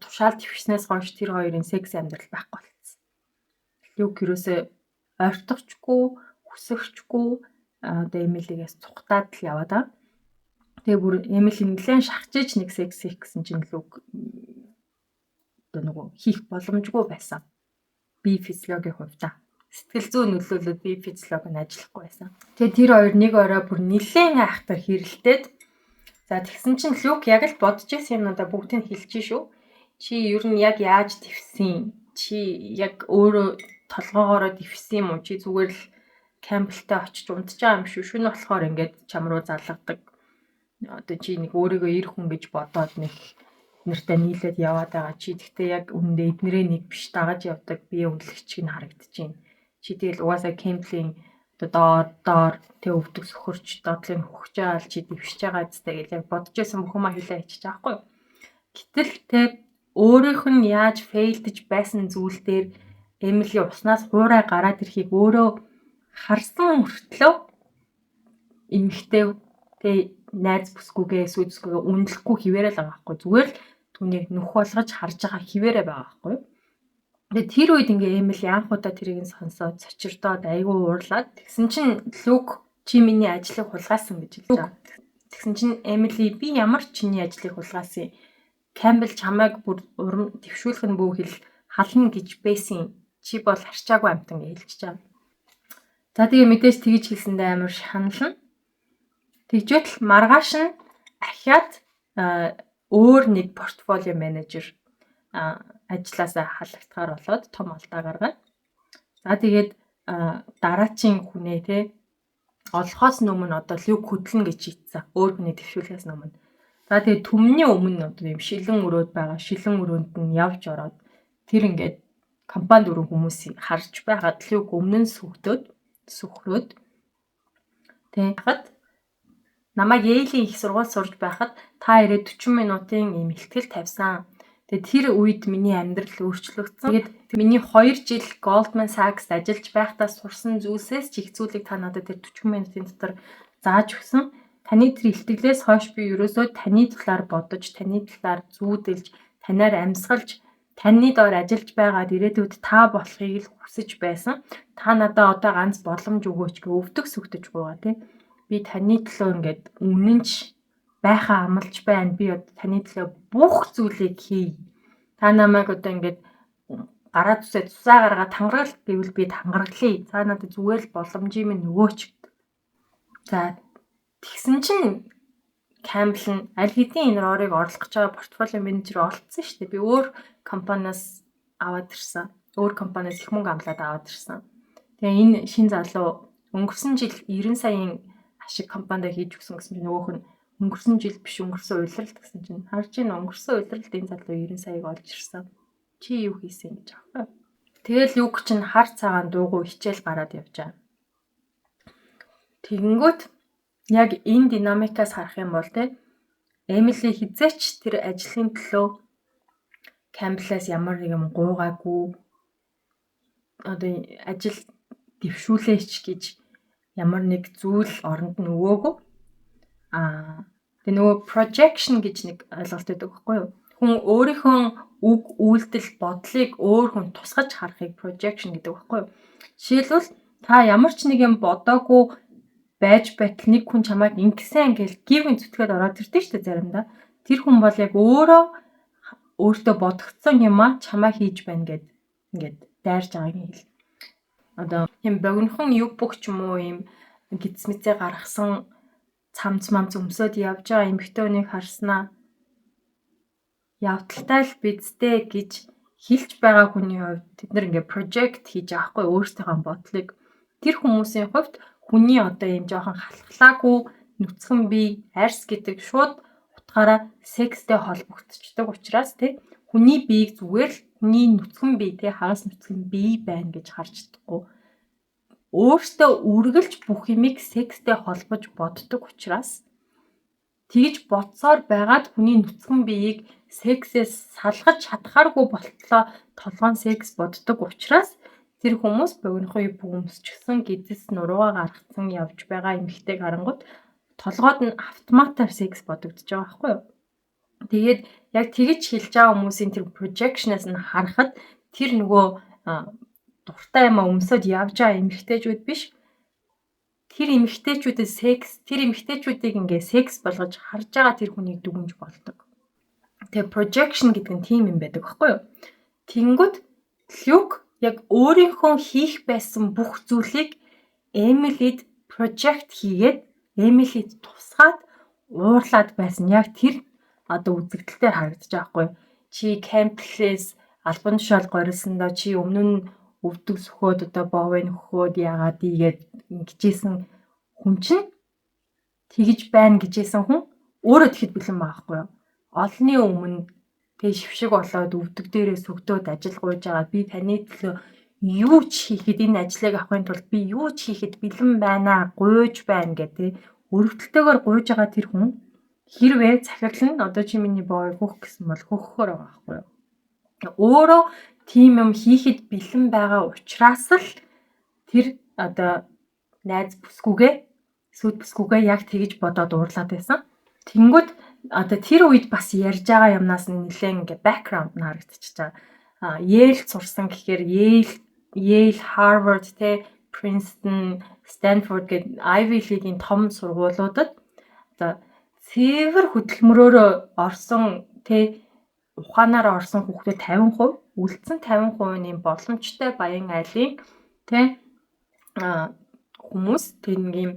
тушаал твшнээс хойш тэр хоёрын секс амьдрал байхгүй болсон. Люк юусээ ойртохчгүй, хүсэхчгүй одоо Эмилигээс цухтаад л яваад байгаа. Тэгээ бүр Эмили нэлээд шахажиж нэг секс хийх гэсэн чинь Люк одоо нөгөө хийх боломжгүй байсан. Бие физиологийн хувьдаа сэтгэл зүйн нөлөөлөд бие физиологи нь ажиллахгүй байсан. Тэгээ тэр хоёр нэг орой бүр нэлээд айхтар хэрэлдээд за тэгсэн чинь Люк яг л бодож ирсэн юмнуудаа бүгдийг хэлчихэ шүү. Чи ер нь яг яаж твсэн? Чи яг өөрөө толгоогоороо твсэн юм уу? Чи зүгээр л Кэмпбеллтэй очиж унтж байгаа юм шүү. Шүн болохоор ингээд чам руу залгадаг. Одоо чи нэг өөрийгөө эр хүн гэж бодоод нэг нэртэй нийлээд яваад байгаа. Чи гэхдээ яг үнэндээ эднэрээ нэг биш дагаж явдаг бие үнэлэгч нь харагдчихээн. Чи тэгэл угаасаа Кэмпбеллийн одоо доор тэг өвдөг сөхөрч додлыг хөхж байгаа л чи дэвшиж байгаа зүтэй гэж яг бодож байсан бүх юм хэлээ хийчих жоохгүй. Гэтэл тэг өөрийнх нь яаж фейлдэж байсан зүйл дээр Эмили уснаас хуурай гараад ирэхийг өөрөө харсан мөртлөө эмэгтэй тэг найз бүсгүйгээ сүйдсгүйгээ үнэлэхгүй хിവэрэл байгаа байхгүй зүгээр л түүнийг нүх болгож харж байгаа хിവэрэ байгаа байхгүй. Тэгээ тэр үед ингээ Эмили анх удаа тэрийг сонсоод цочирдоод айгүй уурлаад тэгсэн чинь Люк чи миний ажлыг хулгайсан гэж хэлж байгаа. Тэгсэн чинь Эмили би ямар чиний ажлыг хулгайсан Кэмпбелл чамайг бүр урам твшүүлэх нь бүү хэл хална гэж байсан. Чи бол харчаагүй амтан гэж хэлчихэж байгаа. За тэгээ мэдээж тэгж хэлсэндээ амар шанална. Тэгжэл маргааш нь ахиад өөр нэг портфолио менежер ажилласаа халагдахаар болоод том алдаа гаргана. За тэгээд дараачийн хүнээ те олохоос өмнө одоо Люк хөдлөнө гэж шийдсэн. Өөр хүний төвшүүлэхээс өмнө. За тэгээд түмний өмнө одоо юм шилэн өрөөд байгаа. Шилэн өрөөнд нь явж ороод тэр ингээд компани дөрвөн хүмүүсийг харж байгаад Люк өмнө нь сүхрөөд тэг хахад намайг Yale-ийн их сургууль сурж байхад та ирээд 40 минутын ийм ихтгэл тавьсан. Тэгээд тэр үед миний амьдрал өөрчлөгдсөн. Тэгээд миний 2 жил Goldman Sachs ажиллаж байхдаа сурсан зүйлсээс ч их зүйлийг та надад тэр 40 минутын дотор зааж өгсөн. Таны тэр ихтгэлээс хойш би ерөөсөө таны талаар бодож, таны талаар зүүдэлж, танаар амьсгалж, таны доор ажиллаж байгаад ирээдүйд та болохыг л хүсэж байсан. Та надад одоо ганц боломж өгөөч гэж өвдөг сүгтэж байгаа тийм. Би таны төлөө ингээд үнэнч байхаа амлаж байна. Би одоо таны төлөө бүх зүйлийг хий. Та намайг одоо ингээд гараа цусаа гаргаад тангарал гэвэл би тангараглая. Та надад зүгээр л боломжийг минь нөгөөч. За тэгсэн чинь Campbell нь аль хэдийн энэ рорыг орлох гэж байгаа портфолио менежер олцсон шүү дээ. Би өөр компаниас аваад ирсэн. Өөр компаниас их мөнгө амлаад аваад ирсэн. Тэгээ энэ шин залуу өнгөрсөн жил 90 саяын ашиг компанид хийж өгсөн гэсэн чинь нөгөөх нь өнгөрсөн жил биш өнгөрсөн улиралд гэсэн чинь харж ийн өнгөрсөн улиралд энэ залуу 90 саяг олж ирсэн. Чи юу хийсэн гэж аахгүй. Тэгэл юг чинь хар цагаан дуугүй хичээл гараад явж байгаа. Тэгэнгүүт яг энэ динамикаас харах юм бол те Эмили хизээч тэр ажлын төлөө Campbell-аас ямар нэг юм гуугаагүй одоо ажил дэвшүүлээч гэж ямар нэг зүйл оронд нь өгөөгүй. Тэгээ нөгөө projection гэж нэг ойлголт өгдөг байхгүй юу? Хүн өөрийнхөө үг, үйлдэл, бодлыг өөр хүн тусгаж харахыг projection гэдэг байхгүй юу? Жишээлбэл та ямар ч нэг юм бодоогүй байж байтал нэг хүн чамайг ингэсэн ингээл гівэн зүтгээд ороод ирдэг шүү дээ заримдаа. Тэр хүн бол яг өөртөө бодогдсон юмаа чамаа хийж байна гэд ингээд дайрж байгааг нь хэл. Одоо юм богинохон юг бүх ч юм уу юм гидсмэцээ гаргасан цамц мамц өмсөд явж байгаа эмэгтэй хүнийг харснаа явталтай л бидтэй гэж хэлж байгаа хүний хувьд тэд нар ингээд project хийж байгаа хгүй өөрсдийнхөө бодлыг тэр хүмүүсийн хувьд хүний одоо юм жоохон халахлаагүй нүцгэн бие арьс гэдэг шууд утгаараа секстэй холбогдчихдаг учраас тий хүний биеийг зүгээр л хүний нүцгэн бие тий хагас нүцгэн бие байна гэж харж чадахгүй өөртөө үргэлж бүх юмыг секстэй холбож боддог учраас тэгж бодсоор байгаад хүний нүцгэн биеийг сексээс салгаж чадхааргүй болтлоо толгоон секс боддог учраас тэр хүмүүс богинохон бүүмсчихсэн гидс нуруугаа гаргацсан явж байгаа эмэгтэйг харангуут толгойд нь автоматар секс бодогдож байгаа байхгүй юу. Тэгээд яг тэгж хэлж байгаа хүмүүсийн тэр projectionаас нь харахад тэр нөгөө дуртай юм өмсөд явж байгаа эмэгтэйчүүд биш. Тэр эмэгтэйчүүдэд секс, тэр эмэгтэйчүүдийг ингээ секс болгож харж байгаа тэр хүнийг дүгнж болдог. Тэгээ projection гэдэг нь тийм юм байдаг байхгүй юу. Тэнгүүд Люк яг өөрийнхөө хийх байсан бүх зүйлийг Эмилид project хийгээд Эмилид тусгаад уурлаад байсан. Яг тэр одоо үзэгдэлээр харагдаж байгаа байхгүй юу. Чи Campbell-ээс албан тушаал горилсондоо чи өмнө нь өвдөг сөхөөд одоо боовын хөхөөд яагаад ийгээд гिचээсэн хүн чинь тэгж байна гэжсэн хүн өөрөө тэгэхэд бэлэн байхгүй юу. Олны өмнө тэг шившиг болоод өвдөг дээрээ сүгдөөд ажил гуйж байгаа. Би таны төлөө юу ч хийхэд энэ ажлыг авахын тулд би юу ч хийхэд бэлэн байна, гуйж байна гэдэг өрөвдөлтөөр гуйж байгаа тэр хүн хэрвээ захирал нь одоо чи миний боовыг хөөх гэсэн бол хөөхөөр байгаа байхгүй юу. Өөрөө тийм юм хийхэд бэлэн байгаа учраас л тэр одоо найз бүсгүйгээ сүд бүсгүйгээ яг тэгж бодоод уурлаад байсан. Тэнгүүд одоо тэр үед бас ярьж байгаа юмнаас нэлээд ингээ бэкграунд нь харагдчихж байгаа. Yale сурсан гэхээр Yale, Harvard, Princeton, Stanford гэдэг Ivy League-ийн том сургуулиудад одоо цэвэр хөдөлмөрөөр орсон ухаанаар орсон хүүхдүүд 50%, үлдсэн 50% нь боломжтой баян айлын хүмүүс тэр нэг юм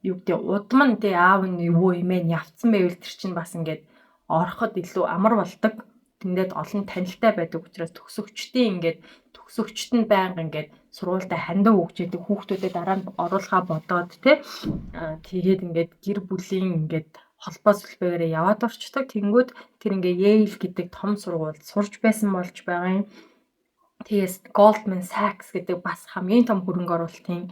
юу гэдэг удам нь тэ аав нь юу имэн явцсан байвал тэр чинь бас ингээд ороход илүү амар болдог. Тэндээд олон танилтай байдаг учраас төгсөгчдийн ингээд төгсөгчт нь байнга ингээд сургуультай хандаа хөгжөөдөг хүүхдүүдэд дараа нь оруулахаа бодоод тэгээд ингээд гэр бүлийн ингээд холбоо сүлбээрээ яваад орчдөг. Тэнгүүд тэр ингээ Yale гэдэг том сургуульд сурж байсан болж байгаа юм. Тэгээс Goldman Sachs гэдэг бас хамгийн том хөрөнгө оруулалтын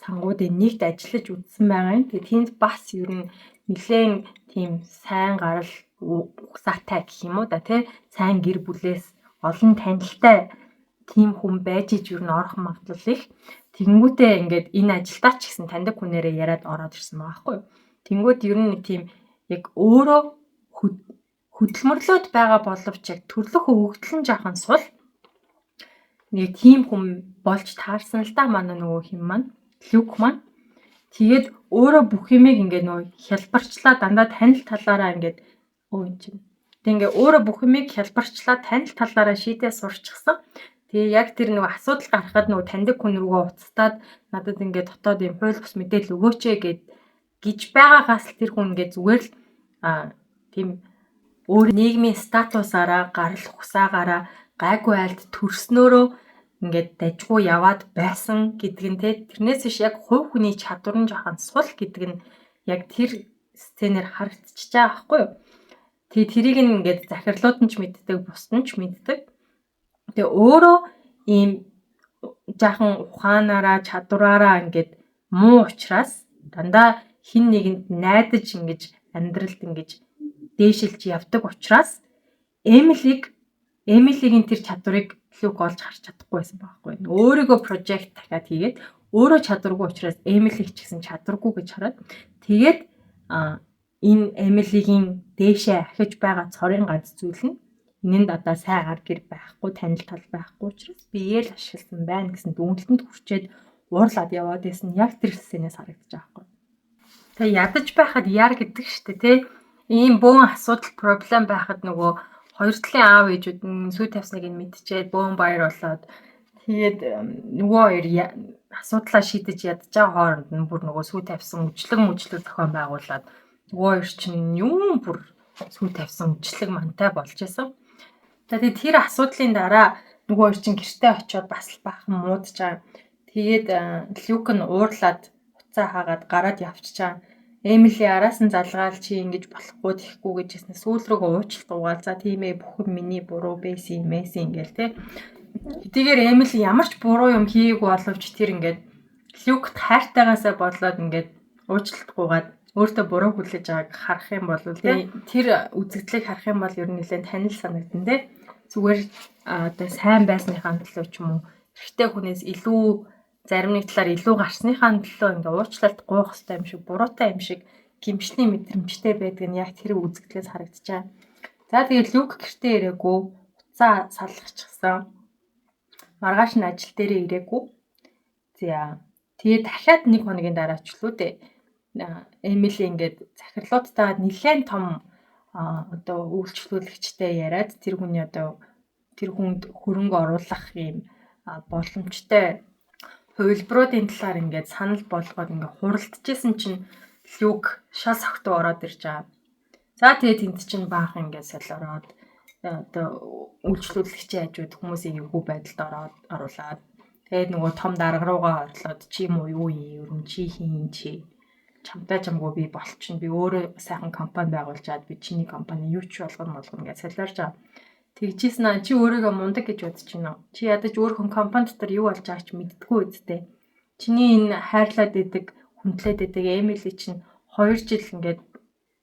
сангуудын нэгт ажиллаж үзсэн байгаа юм. Тэгээд тэнд бас ер нь нэлээд тийм сайн гарал угсаатай гэх юм уу да тий сайн гэр бүлээс олон танилтай тийм хүн байж иж ер нь орох магадлал их. Тэнгүүтээ ингээд энэ ажилдаа ч гэсэн таньдаг хүнээрээ яриад ороод ирсэн байгаа байхгүй юу. Тэнгүүд ер нь нэг тийм яг өөрөө хөдөлмөрлөд байгаа боловч яг төрлөх хөвгөлн жаахан сул нэг тийм хүн болж таарсан л да манай нөгөө хин маань Люк маань. Тэгээд өөрөө бүх юмыг ингээд нөгөө хялбарчлаа дандаа танил талаараа ингээд энэ чинь. Тэг ингээд өөрөө бүх юмыг хялбарчлаа танил талаараа шийдээ сурчсан. Тэгээ яг тэр нөгөө асуудал гарахад нөгөө таньдаг хүн рүүгээ уцтаад надад ингээд дотоод юм хууль бус мэдээлэл өгөөч гэж байгаагаас л тэр хүн ингээд зүгээр л тийм өөр нийгмийн статусаараа гарал ухсаагаараа гайгүй айлд төрснөөрөө ингээд дажгүй яваад байсан гэдэг нь те тэрнээс биш яг хувь хүний чадвар нь жоохон сул гэдэг нь яг тэр сценээр харагдчихж байгаа байхгүй юу. Тэгээ тэрийг ингээд захирлууд нь ч мэддэг, бусд нь ч мэддэг. Тэгээ өөрөө ийм жаахан ухаанаараа чадвараараа ингээд муу учраас дандаа хин нэгэнд найдаж ингэж амьдралд ингэж дээшилж явдаг учраас Эмилигийн тэр чадварыг Люк олж харж чадахгүй байсан байхгүй. Өөрийгөө прожект дахиад хийгээд өөрөө чадваргүй учраас Эмилиг ч гэсэн чадваргүй гэж хараад тэгээд энэ Эмилигийн дээшээ ахиж байгаа цорын ганц зүйл нь энэнд одоо сайн ар гэр байхгүй, танил тал байхгүй учраас биеэ л ашигласан байна гэсэн дүгнэлтэнд хүрчээд уурлаад яваад байсан яг тэр сценээс харагдаж байгаа байхгүй. Тэгээ ядаж байхад яар гэдэг штэ тий. Ийм бөөн асуудал проблем байхад нөгөө хоёр талын аав ээжүүд нь сүй тавьсныг нь мэдчихээд бөөн баяр болоод тэгээд нөгөө хоёр асуудлаа шийдэж ядаж байгаа хооронд нь бүр нөгөө сүй тавьсан үжлэг зохион байгуулад нөгөө хоёр чинь юм бүр сүй тавьсан үжлэг мантай болж исэн. Тэгээд тэр асуудлын дараа нөгөө хоёр чинь гэртээ очиод бас л баахан муудаж байгаа. Тэгээд Люк нь уурлаад уцаа хаагаад гараад явчихаа. Эмили араас нь залгаал чи ингэж болохгүй тэхгүй гэж хэлсэн. Сүүл рүүгээ уучлалт угаал. За тийм ээ бүхэн миний буруу байсан ингээл те. Хэдийгээр Эмили ямар ч буруу юм хийгээгүй боловч тэр ингээд Люкт хайртайгаасаа бодлоод ингээд уучлалт гуйгаад өөртөө буруу хүлээж байгааг харах юм бол тэр үзэгдлийг харах юм бол ер нь нэлээд танил санагдана те. Зүгээр одоо сайн байсныхаа төлөө ч юм уу эрэгтэй хүнээс илүү зарим нэг талаар илүү гарсныхаа төлөө ингээ уучлалт гуйх хэрэгтэй юм шиг буруутай юм шиг гимшлийн мэдрэмжтэй байдаг нь яг тэр үзэгдлээс харагдчихаа. За тэгээд Люк гэртээ ирээгүй уцаа салгачихсан. Маргааш нь ажил дээрээ ирээгүй. За тэгээд дахиад нэг хоногийн дараа ч лүү дээ. Эмили ингээд захирлуудтай нэлээд том одоо үйлчлүүлэгчтэй яриад тэр хүнд хөрөнгө оруулах юм боломжтой хувилбаруудын талаар ингээд санал болгоод ингээд хуралдажсэн чинь Люк шал согтуу ороод ирж байгаа. За тэгээд тэнд чинь баахан ингээд солиороод одоо үйлчлүүлэгчийн хажууд хүмүүсийг эвгүй байдалд оруулаад тэгээд нөгөө том дарга руугаа орлоод чи юм уу юу юм чи хийн чи чамтай чамгүй би болчихно би өөрөө сайхан компани байгуулж чад би чиний компани юу ч болгоно гэж солиорж байгаа. Тэгжсэн аа чи өөрийгөө мундаг гэж бодож байна уу? Чи ядаж өөрхөн компани дотор юу болж байгааг ч мэддэггүй үсттэй. Чиний энэ хайрлаад идэг, хүндлээд идэг Эмили чинь 2 жил ингээд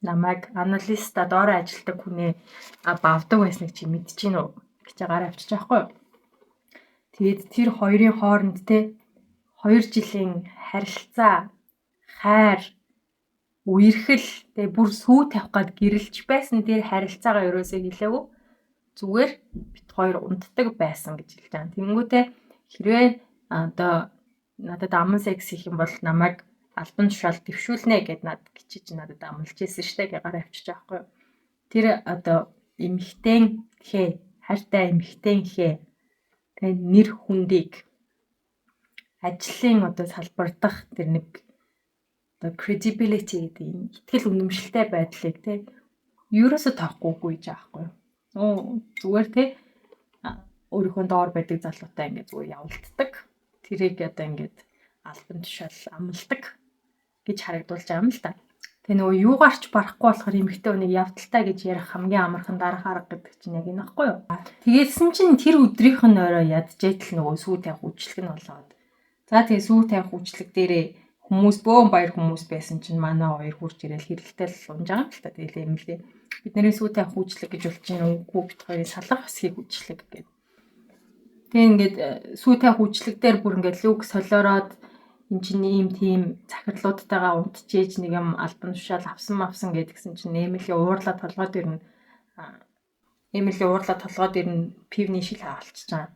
намайг аналиста доор ажилладаг хүнээ бавдаг байсныг чи мэдэж гин үү гэж гараа авчиж байхгүй юу? Тэгээд тэр хоёрын хооронд те 2 жилийн харилцаа, хайр, үерхэл тэгээ бүр сүү тавих гад гэрэлж байсан тэр харилцаагаа ерөөсөө хэлээгүй. Зүгээр бит хоёр унтдаг байсан гэж хэлж байгаа. Тэнгүүтээ хэрвээ одоо надад аман секс хийх юм бол намайг албан тушаал дэвшүүлнэ гэд надад гिचиж надад амлаж ирсэн штэ гэж гараа авчиж байгаа байхгүй юу. Тэр одоо эмхтэн хээ хайртай эмхтэн хээ тэгээ нэр хүндийг ажлын одоо салбар дах тэр нэг одоо credibility гэдэг энэ итгэл үнэмшилтэй байдлыг те ерөөсө тоохгүй гэж аахгүй юу. Зүгээр те өөрийнхөө доор байдаг залуутай ингээд зүгээр явуулдаг. Тэрийг одоо ингээд албан тушаал амладаг гэж харагдуулж байгаа юм л та. Тэгээ нөгөө юугаарч барахгүй болохоор эмэгтэй хүнийг явдалтай гэж ярих хамгийн амархан дарах арга гэдэг чинь яг энэ баггүй юу. Тэгээдсэн чинь тэр өдрийнх нь орой ядчээтэл нөгөө сүү тавих үйлчлэг нь болоод. За тэгээ сүү тавих үйлчлэг дээрээ хүмүүс бөөн баяр хүмүүс байсан чинь манай хоёр хурж ирэл хэрэлтэл унж байгаа юм л та. Тэгээл юм лээ. Бидний сүү тавих үйлчлэг гэж болж чинь үгүй бит хоёрын салах хэсгийг үйлчлэг гэдэг. Тэгээ ингээд сүү тавих үйлчлэг дээр бүр ингээд лүг солиороод эн чинь ийм тийм захирлуудтайгаа унтчихээж нэг юм албан тушаал авсан гэдгсэн чинь Эмилийн уурлаа толгойд ирнэ. Эмилийн уурлаа толгойд ирнэ пивний шил хаалчиж байгаа.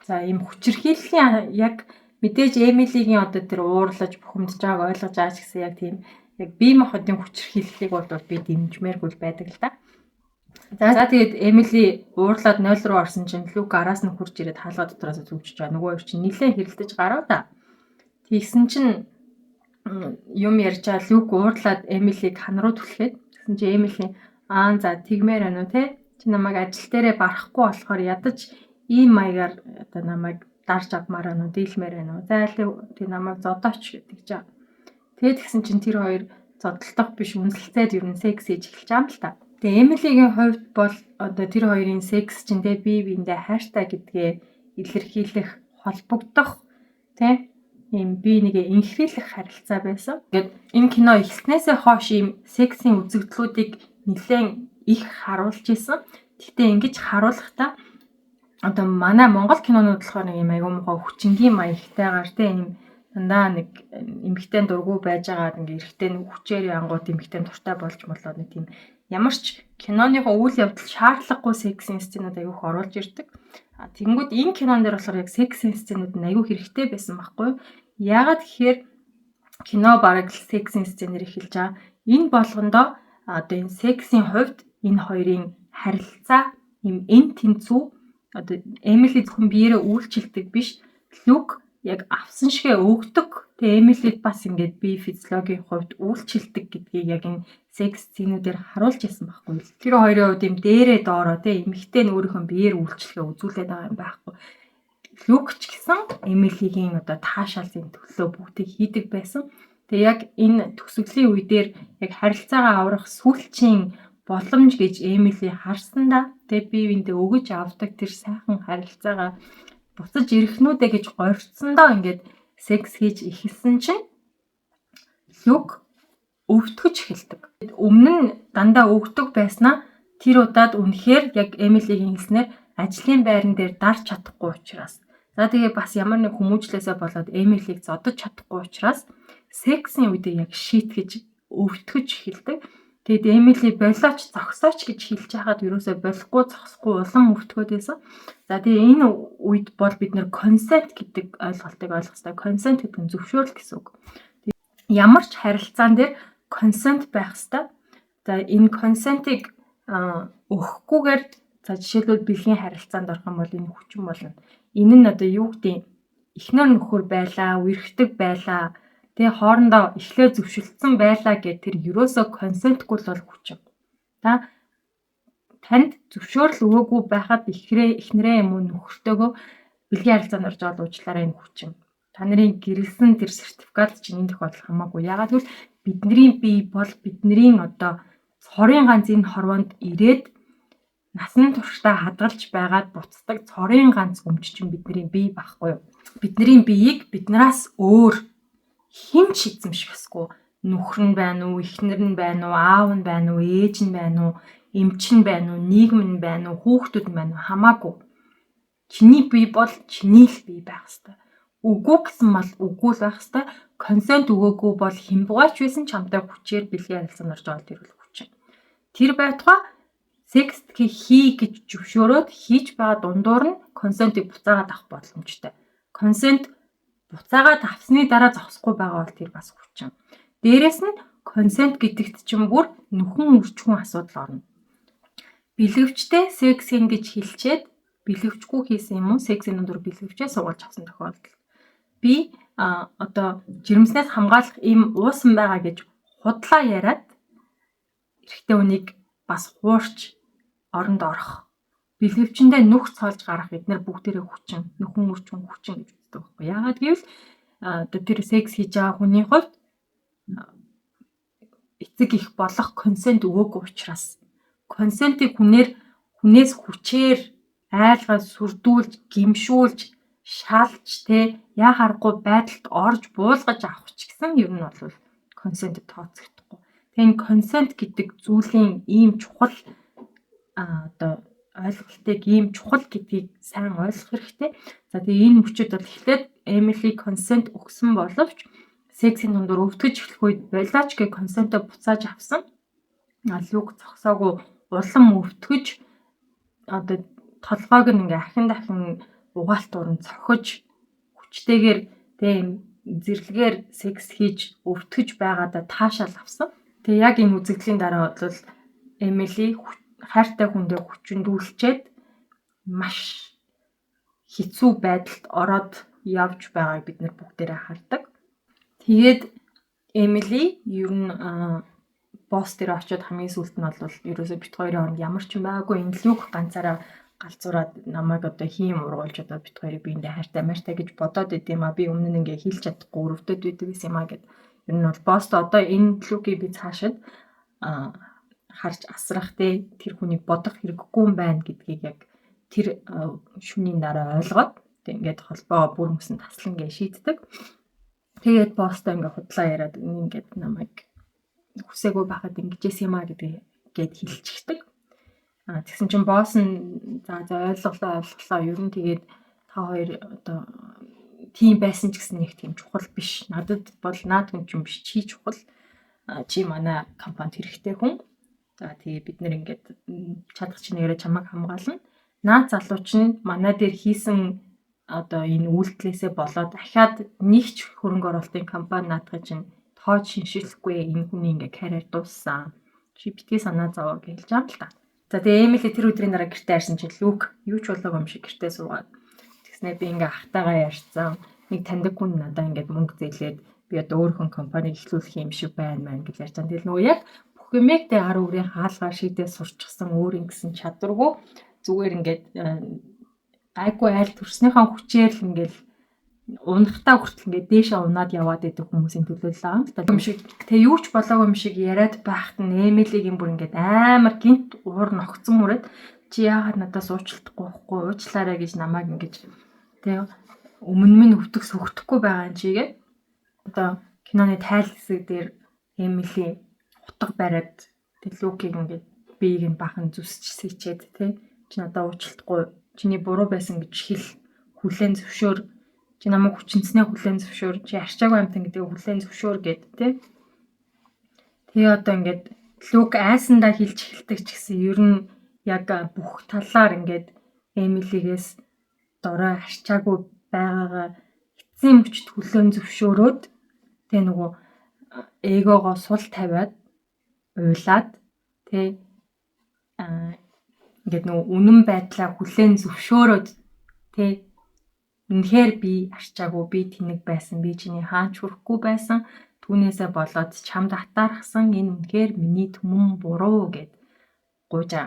За ийм хүчирхийллийн яг мэдээж Эмилигийн одоо тэр уурлаж бухимдаж байгааг ойлгож байгаа ч гэсэн яг тийм яг бие махбодын хүчирхийллийг бол би дэмжмээргүй байдаг л да. За тэгээд Эмили уурлаад 0 руу орсон чинь Люк араас нь хурж ирээд хаалга дотроос зүвчж байгаа. Нөгөө хоёр чинь нилээн хэрэлдэж гарав да. Тэгсэн чинь юм ярьж байгаа Люк уурлаад Эмилийг хан руу түлхээд тэгсэн чинь Эмили за тэгмээр байна уу те? Чи намайг ажил дээрээ барахгүй болохоор ядаж ийм маягаар одоо намайг дарж авмаар байна уу? Дийлмээр байна уу? Зайлуу тэг намайг зодооч гэдэг жаа. Тэгээд тэгсэн чинь тэр хоёр зодтолдох биш үнсэлцээд ер нь секс хийж эхэлж байгаа юм л та. Тэгээ Эмилигийн хувьд бол одоо тэр хоёрын секс чинь те бие биендээ хайртай гэдгээ илэрхийлэх холбогдох те ийм бие нэгэ инхрийлэх харилцаа байсан. Ингээд энэ кино эхлснээсээ хойш ийм сексийн үзэгдлүүдийг нэлээд их харуулж исэн. Гэхдээ ингэж харуулахдаа одоо манай Монгол кинонууд болохоор нэг юм аягүй муухай хүчингийн маягтайгаар те ийм дандаа нэг эмэгтэй дургу байж байгаа ингээ эрэхтэй нэг хүчээр янгууд эмэгтэй дуртай болж болоод нэг тийм ямар ч киноныхоо үйл явдал шаардлагагүй секс сценүүд аягүй их оруулж ирдэг. Тэгэнгүүт энэ кинон дээр болохоор яг секс сценүүд нь аягүй хэрэгтэй байсан байхгүй юу? Яагаад гэхээр кино бараг секс сценээр эхэлж байгаа. Энэ болгондоо одоо энэ сексийн хувьд энэ хоёрын харилцаа юм эн тэнцүү одоо Эмили зөвхөн биеэрээ үйлчлдэг биш Люк яг авсан шигээ өгдөг. Тэгээ Эмилид бас ингээд бие физиологийн хувьд үйлчлдэг гэдгийг яг энэ секс сценүүдээр харуулж ирсэн байхгүй юу? Тэр хоёрын хувьд юм дээрээ доороо те эмэгтэй нь өөрийнхөө биеэр үйлчлэгээ үзүүлээд байгаа юм байхгүй. Люк ч гэсэн Эмилигийн одоо таашаалын төлөө бүгдийг хийдэг байсан. Тэгээ яг энэ төсөглийн үедэр яг харилцаагаа аврах сүүлчийн боломж гэж Эмили харсандаа тэгээ бие биендээ өгөж авдаг тэр сайхан харилцаагаа буцаж ирэхнүүдэ гэж горьцсондоо ингээд секс хийж эхэлсэн чинь Люк өвтгөж эхэлдэг. Өмнө нь дандаа өгдөг байснаа тэр удаад үнэхээр яг Эмилигийн хэлснээр ажлын байран дээр дарж чадахгүй учраас. За тэгээ бас ямар нэг хүмүүжлээсээ болоод Эмилийг зодож чадахгүй учраас сексийн үедээ яг шийтгэж өвтгөж эхэлдэг. Тэгэд Эмили болооч зогсооч гэж хэлж байхад ерөөсөө болохгүй зогсохгүй улам өвтгөөд байсан. За тэгээ энэ үед бол бид нэр консент гэдэг ойлголтыг ойлгох хэрэгтэй. Консент гэдэг нь зөвшөөрөл гэсэн үг. Ямар ч харилцаан дээр консент байх хэрэгтэй. За энэ консентийг өгөхгүйгээр за жишээлбэл бэлгийн харилцаанд орох юм бол энэ хүчин болно. Энэ нь одоо юу гэдэг эхнэр нөхөр байлаа, үерхдэг байлаа. Тэгээ хоорондоо эхлээ зөвшөлдсөн байлаа гэх тэр ерөөсөө консентгүй л бол хүчин. Танд зөвшөөрөл өгөөгүй байхад эхнэрээ юм уу нөхөртөөгөө бэлгийн харилцаанд орж байгаа уучлаарай энэ хүчин. Та нарын гэрэлсэн тэр сертификат чинь энэ тохиолдол хамаагүй. Ягаад гэвэл бидний бие бол бидний одоо цорын ганц энэ хорвоонд ирээд насан туршдаа хадгалж байгаад буцдаг цорын ганц өмч чинь бидний бие байхгүй юу? Бидний биеийг биднээс өөр хэн ч эзэмшихсгүй нөхөр нь байна уу, эхнэр нь байна уу, аав нь байна уу, ээж нь байна уу, эмч нь байна уу, нийгэм нь байна уу, хүүхдүүд нь байна уу хамаагүй. Чиний бие бол чиний л бие байх ёстой. Үгүй гэсэн мал үгүй л байх ёстой. Консент өгөөгүй бол хэмбгаач байсан чамтай хүчээр бэлгийн харилцаанд орж байгаа тэр үл хүчин. Тэр байтугай секс хий гэж зөвшөөрөөд хийж байгаа дундуур нь консентийг буцаагаад авах боломжтой. Консент буцаагаад авсны дараа зогсохгүй байгаа бол тэр бас хүчин. Дээрээс нь консент гэдэгт чинь бүр нөхөн үрчхүн асуудал орно. Бэлгэвчтэй секс хийн гэж хэлчихэд бэлгэвчгүй хийсэн юм уу? Сексийн дундуур бэлгэвчээ суулж авсан тохиолдол. Би одоо жирэмснээс хамгаалах ийм уусан байгаа гэж худлаа яриад эрэгтэй хүнийг бас хуурч оронд орох. Бэлгэвчэндээ нүх цоолж гарах эдгээр бүгдээрээ хүчин, нөхөн үрчин хүчин гэж үздэг байхгүй. Яагаад гэвэл одоо тэр секс хийж байгаа хүний хувьд эцэг их болох консент өгөөгүй учраас консентийг хүнээс хүчээр айлгаж сүрдүүлж, гимшүүлж, шалж яа харахгүй байдалд орж буулгаж авах ч гэсэн ер нь бол консент тооцогдохгүй. Тэгэхээр консент гэдэг зүйлийн ийм чухал одоо ойлголтыг ийм чухал гэдгийг сайн ойлгох хэрэгтэй. За тэгээ энэ мөчүүд бол эхлээд Эмили консент өгсөн боловч сексийн дундуур өвтгөж эхлэх үед болооч гэ консентоо буцааж авсан. Лүг зогсоогүй улам өвтгөж одоо толгойг нь ингээ ахин дахин угаалт уран цохиж хүчтэйгээр зэрлэгээр секс хийж өвтгөж байгаадаа таашаал авсан. Тэгээ яг энэ үзэгдлийн дараа бол Эмили хайртай хүндээ хүчндүүлчээд маш хэцүү байдалд ороод явж байгааг бид нар бүгдээрээ хардаг. Тэгээд Эмили ер нь босс дээр очиод хамгийн сүүлд нь бол ерөөсөө бит хоёрын хооронд ямар ч юм байгаагүй энэ лүк ганцаараа галзуураад намайг одоо хийм ургуулж одоо бит хоёрыг биендээ хайртай мартай гэж бодоод идэм би өмнө нь ингээ хэлж чадахгүй өрөвдөд байдаг гэсэн юм гэд. Ер нь бол босс одоо энэ лүкийг би цаашид харж асрах тэр хүнийг бодох хэрэггүй юм байна гэдгийг яг тэр шүнийн дараа ойлгоод ингээд холбоо бүр мөсөн таслан гээ шийддэг. Тэгээд босстой ингээ худлаа яриад ингээд намайг хүсээгүй байхад ингэжээс юм аа гэдгээд хэлчихдэг. Тэгсэн чинь босс нь за ойлголоо ер нь тэгээд та хоёр одоо тийм байсан ч гэсэн нэг тийм чухал биш. Надад бол наад хүн ч юм биш чи чухал. Чи манай компанид хэрэгтэй хүн. За тэгээ бид нэр ингээд чадах чинээрээ чамайг хамгаална. Наад залуу чинь манай дээр хийсэн одоо энэ үйлдэлээсээ болоод дахиад нэг ч хөрөнгө оруулалтын компани наадах чинь тоож шиншилэхгүй энэ хүний ингээ карьер дууссан. Чи битгий санаа зовоо гэж хэлж байгаа л та. За тэгээ Эмили тэр өдрийн дараа гэртээ ирсэн чинь Лүк юу ч болоогүй юм шиг гэртээ суугаад тэгснээр би ингээ ахтайгаа ярьсан. Нэг таньдаг хүн надаа ингээ мөнгө зээлээд би одоо өөрийнхөө компаниг эхлүүлэх юм шиг байна гэж ярьж байгаа. Тэгэл нөгөө яг бүх юмэгтэй гар үрийн хаалгаар шийдээ сурчсан өөр ингэсэн чадваргүй зүгээр ингээд гайгүй айл төрснийхаа хүчээр л ингээл унахтаа хүртэл ингээд дээшээ унаад яваад идэх хүмүүсийн төлөөлөл байгаа юм л та. Юм шиг тэгээ юу ч болоогүй юм шиг яриад байхад нь Эмилигийн бүр ингээд амар гинт уур ногцсон мөрөд чи яагаад надаас уучлахгүй байхгүй уучлаарай гэж намайг ингэж тэгээ өмнө минь өвтөх сүхтэхгүй байгаа юм чигээ. Одоо киноны тайл хэсэг дээр Эмили утга бариад тэг Лүкийг ингээд биеийг нь бахан зүсч сичээд чи надаа уучлахгүй чиний буруу байсан гэж хэл хүлээн зөвшөөр чи намайг хүчнэснээ хүлээн зөвшөөр чи арчаагүй амтан гэдэг хүлээн зөвшөөр гэд тэгээ одоо ингээд Лүк айсандаа хэлж эхэлдэг ч гэсэн ер нь яг бүх талаар ингээд Эмилигээс дорой арчаагүй байгаагаа эцсийн мөчд хүлээн зөвшөөрөөд тэгээ нөгөө эгогоо сул тавиад уйлаад ингээд нөгөө үнэн байдлаа хүлээн зөвшөөрөөд үнэхээр би арчаагүй би тэнэг байсан би чиний хаач хүрэхгүй байсан түүнээсээ болоод чамд атаархсан энэ үнэхээр миний түмэн буруу гэд гуйжаа.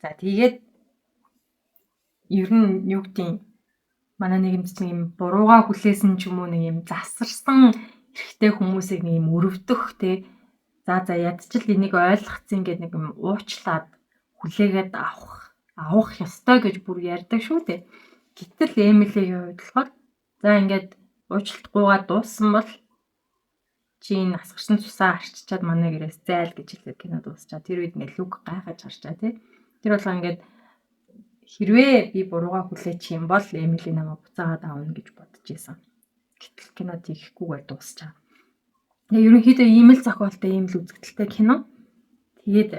За тэгээд ер нь юу гэдэг манай нийгэмд чинь юм бурууга хүлээсэн ч юм уу нэг юм засарсан эрэгтэй хүмүүсийг нэг юм өрөвдөх за ядчил энийг ойлгоцсон гэдэг нэг юм уучлаад хүлээгээд авах ёстой гэж бүр ярьдаг шүү дээ. Гэтэл Эмилигийн хувьд болохоор за ингээд уучлалтгүйгаа дууссан бол чи энэ асгарсан цусаа арчичаад манай гэрээс зайл гэж хэлээд кино дуусчаа. Тэр үед ингээд Лүк гайхаж харчаа Тэр болгоо ингээд хэрвээ би буруугаа хүлээчих юм бол Эмили намайг буцаагаад аавна гэж бодож исэн. Гэтэл кино тийхгүйгээр дуусчаа. Тэгээ ерөнхийдөө ийм л зохиолтой ийм л үзэгдэлтэй кино. Тэгээд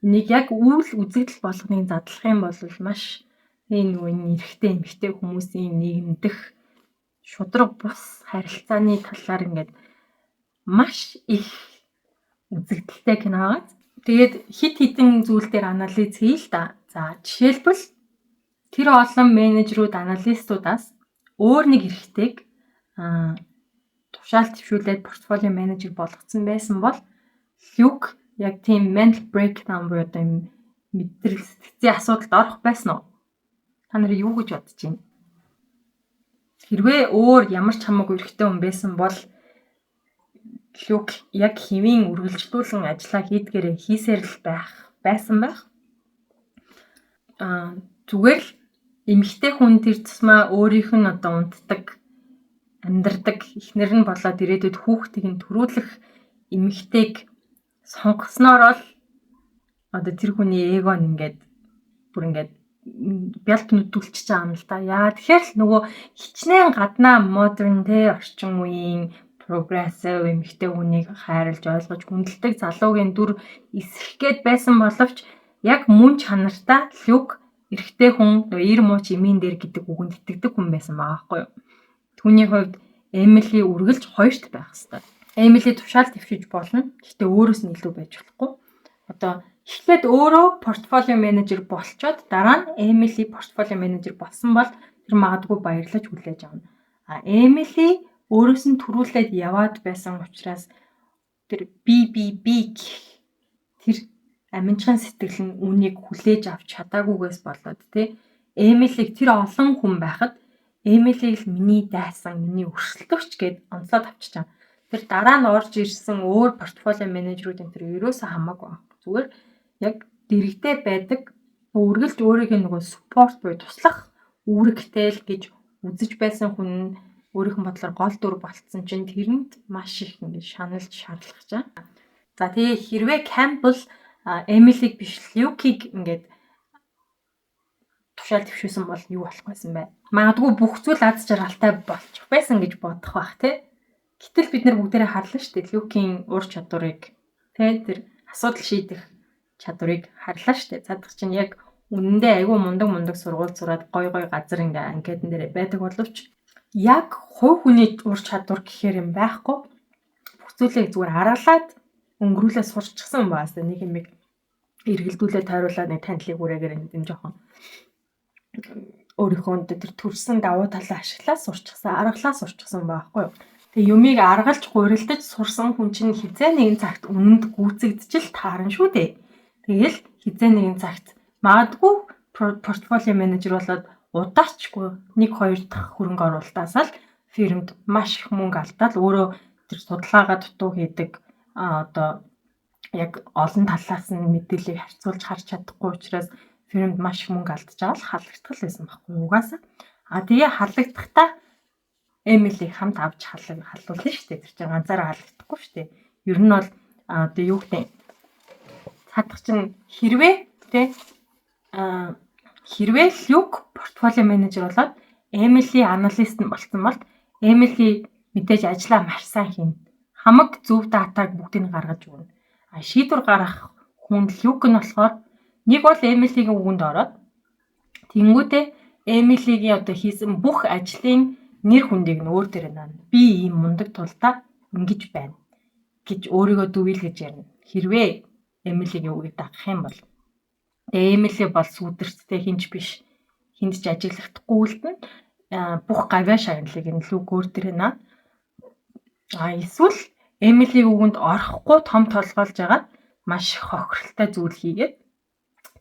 энийг яг үйл үзэгдэл болгоныг задлах юм бол маш энэ эрэгтэй эмэгтэй хүмүүсийн нийгэмдэх шудраг бус харилцааны талаар ингээд маш их үзэгдэлтэй кино байгаа. Тэгээд хит хитэн зүйл дээр анализ хийе л да. За жишээлбэл тэр олон менежерүүд аналистуудаас өөр нэг эрэгтэйг тушаал төвшүүлээд портфолио менежер болгоцсон байсан бол Люк яг тийм mental breakdown буюу одоо юм мэдрэл сэтгцийн асуудалд орох байсан уу? Та нар юу гэж бодож байна? Хэрвээ өөр ямар ч хамаагүй эрэгтэй хүн байсан бол Люк яг хэвийн үргэлжлүүлэн ажиллаа хийдгээрээ хийсээр л байсан байх. Зүгээр л эмэгтэй хүн тэр тусмаа өөрийнх нь одоо унтдаг, амьдардаг, эхнэр нь болоод ирээдүйд хүүхдийг нь төрүүлэх эмэгтэйг сонгосноор л одоо тэр хүний эго нь ингээд бялт нүдүүлчихэж байгаа юм л да. Яа тэгэхээр л нөгөө хичнээн гаднаа модерн орчин үеийн прогрессив эмэгтэй хүнийг хайрлаж ойлгож хүндэлдэг залуугийн дүр эсэх гээд байсан боловч яг мөн чанартаа Люк эрэгтэй хүн ир мууч эмийн дээр гэдэг үгэнд итгэдэг хүн байсан байгаа байхгүй юу. Түүний хувьд Эмили үргэлж хоёрт байх хэрэгтэй. Эмили тушаал твшиж болно. Гэхдээ өөрөөс нь илүү байж болохгүй. Одоо эхлээд өөрөө портфолио менежер болчоод дараа нь Эмили портфолио менежер болсон бол тэр магадгүй баярлаж хүлээж авна. Эмили өөрөөс нь төрүүлээд яваад байсан учраас тэр би тэр аминчхан сэтгэл нь үнийг хүлээж авч чадаагүйгээс болоод Эмилиг тэр олон хүн байхад Эмилиг л миний дайсан, миний өрсөлдөгч гэд онцлоод авчиж байгаа. Тэр дараа нь орж ирсэн өөр портфолио менежерүүд энэ тэр ерөөсөө хамаагүй байна. Зүгээр яг дэрэгтэй байдаг үргэлж өөрийнхөө нөгөө support буюу туслах үүрэгтэй л гэж үзэж байсан хүн өөрийнх нь бодлоор гол дүр болцсон чинь тэрэнд маш их ингэ шаналж шаарлах чаа. За тэгээ хэрвээ Кэмпбелл Эмилиг биш Люкийг ингээд тушаал твшүүлсэн бол юу болох байсан бэ? Магадгүй бүх зүйл аз жаргалтай болчих байсан гэж бодох бах тий. Гэтэл бид нар бүгдээрээ харлаа шүү дээ. Люкийн ур чадварыг тэр асуудал шийдэх чадварыг харлаа шүү дээ. Цаадах чинь яг үнэндээ айгүй мундаг сургууль сураад гой газар ингээ анкетан дээр байдаг боловч яг хувь хүний ур чадвар гэхээр юм байхгүй. Бүх зүйлийг зүгээр аргалаад өнгөрүүлээ сурчсан юм баас нэг юм эргэлдүүлээ тойруулаад нэг танилыг үрээгээр юм жоохон өөрийнхөө тэр төрсэн давуу талаа ашиглаад сурчсан, аргалаа сурчсан байхгүй юу. Тэгээ юмыг аргалж гурилдаж сурсан хүн чинь хизээ нэгэн цагт үнэнд гүйцэгдэж л таарна шүү дээ. Тэгэл хизээ нэгэн цагт магадгүй портфолио менежер болоод удаачгүй 1-2 дахь хөрөнгө оруулалтаас л фирмд маш их мөнгө алдаад өөрөө тэр судалгаагаа дутуу хийдэг одоо яг олон талаас нь мэдээллийг харьцуулж харж чадахгүй учраас фирмд маш их мөнгө алдаж байгаа л халагдтал байсан байхгүй угаасаа. Тэгээ халагдахтаа Эмили хамт авч халуулна шүү дээ. Тэр чинь ганцаараа халагдахгүй шүү дээ. Ер нь бол одоо юу гэдэг цаадах чинь хэрвээ Люк портфолио менежер болоод Эмили аналист нь болсон бол Эмили мэдээж ажлаа маш сайн хийнэ. Хамаг зөв датаг бүгдийг гаргаж өгнө. Шийдвэр гаргах хүн Люк нь болохоор нэг бол Эмилигийн үгэнд ороод тэнгүүтээ Эмилигийн одоо хийсэн бүх ажлын нэр хүндийг нь өөр дээр наа. Би ийм мундаг тулдаа ингэж байна гэж өөрийгөө дүгийлгэж ярина. Хэрвээ Эмилигийн үгийг дагах юм бол Эмили бол сүдэрцтэй хинж биш. Хинд ч ажиглахдаггүй үлдэн бүх гавьяа шагналыг нь Люк өөр дээр наа. Эсвэл Эмилийн үгэнд орохгүй том толгойлж агаад маш хохиролтой зүйл хийгээд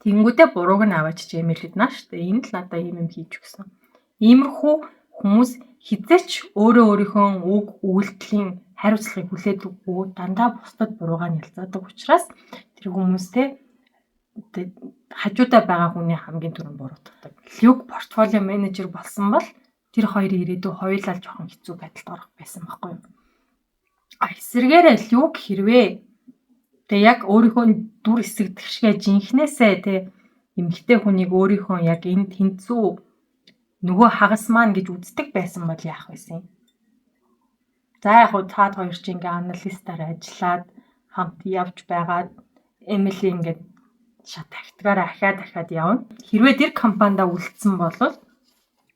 тэнгүүдээ бурууг нь аваач Эмилид наа штэ. Энэ л надаа ийм юм хийж өгсөн. Иймэрхүү хүмүүс хизээч өөрийнхөө үг үйлдэлийн хариуцлагыг хүлээд өгөө дандаа бусдад буруугаа нялцаадаг учраас тэр хүмүүстэй хажуудаа байгаа хүний хамгийн түрүүнд буруутгадаг. Люк портфолио менежер болсон бол тэр хоёрын ирээдүй хоёулаа жоохон хэцүү байдалд орох байсан байхгүй юу? Эсвэргээрээ Люк хэрвээ яг өөрийнхөө дүр эсэгдэх шигэ жинхнээсээ эмэгтэй хүнийг өөрийнхөө яг энэ тэнцүү нөгөө хагас маань гэж үздэг байсан бол яах вэ? За яг хуу цаад хоёр ч ингээ аналистаар ажиллаад хамт явж байгаад Эмили ингээд шат тактикаараа ахаад явна. Хэрвээ тэр компанида үлдсэн бол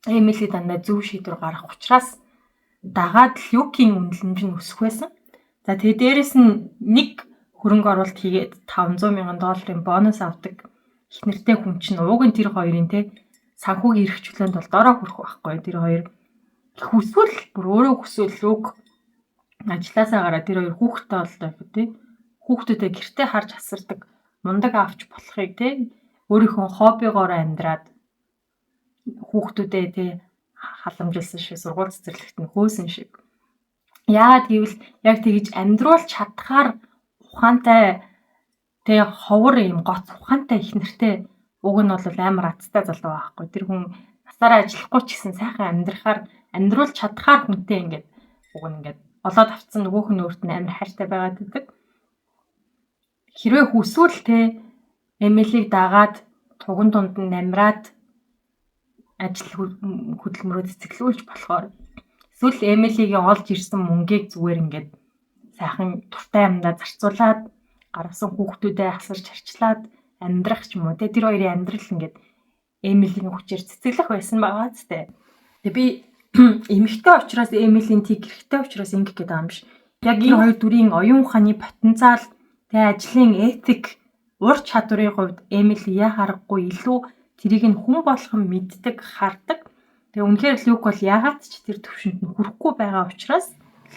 Эмили дандаа зөв шийдвэр гаргах учраас дагаад Люкийн үнэлэмж нь өсөх байсан. За тэгээ дээрэс нь нэг хөрөнгө оруулалт хийгээд $500,000 бонус авдаг эхнэртэй хүн чинь ууг нь тэр хоёрын санхүүгийн эрхчлөөнд бол дороо хүрэх байхгүй. Тэр хоёр Хүсвэл бүр өөрөө хүсвэл уг ажлаасаа гараад тэр хоёр хүүхдтэй боллоо гэх тий. Хүүхдүүдээ гэртээ харж асардаг мундаг авч болохыг тий өөрийнхөө хоббигоор амьдраад хүүхдүүдээ тий халамжилсан шиг сургууль цэцэрлэгт нь хөөсөн шиг. Яагаад гэвэл яг тэгж амьдруулж чадхаар ухаантай тий ховор юм гоц ухаантай их нэртэй уг нь бол амар азтай залуу байхгүй. Тэр хүн насаараа ажиллахгүй ч гэсэн сайхан амьдрахаар амьдруулж чадхаар хүнтэй ингээд уг нь ингээд олоод авцсан нөгөөх нь өөрт нь амар хайртай байгаад байдаг. Хэрвээ хүсвэл те Эмилийг дагаад туган тунд нь намраад ажил хөдөлмөрөө цэцэглүүлж болохоор эсвэл Эмилигийн олж ирсэн мөнгийг зүгээр ингээд сайхан туртай амьдаа зарцуулаад гаргасан хүүхдүүдээ асарч харчлаад амьдрах ч юм уу те тэр хоёрын амьдрал ингээд Эмилийн хүчээр цэцэглэх байсан байгаа зү. Тэгээ би эмэгтэй учраас Эмилийн тийг гэрхтэй учраас ингэх гээд байгаа юм биш. Яг энэ хоёр дүрийн оюун ухааны потенциал тэгээ ажлын этик ур чадварын хувьд Эмили яхаарахгүй илүү тэрийг нь хүн болгон мэддэг, хардаг. Тэгээ үнэхээр Люк бол ягаад ч тэр төвшөнд нь хүрэхгүй байгаа учраас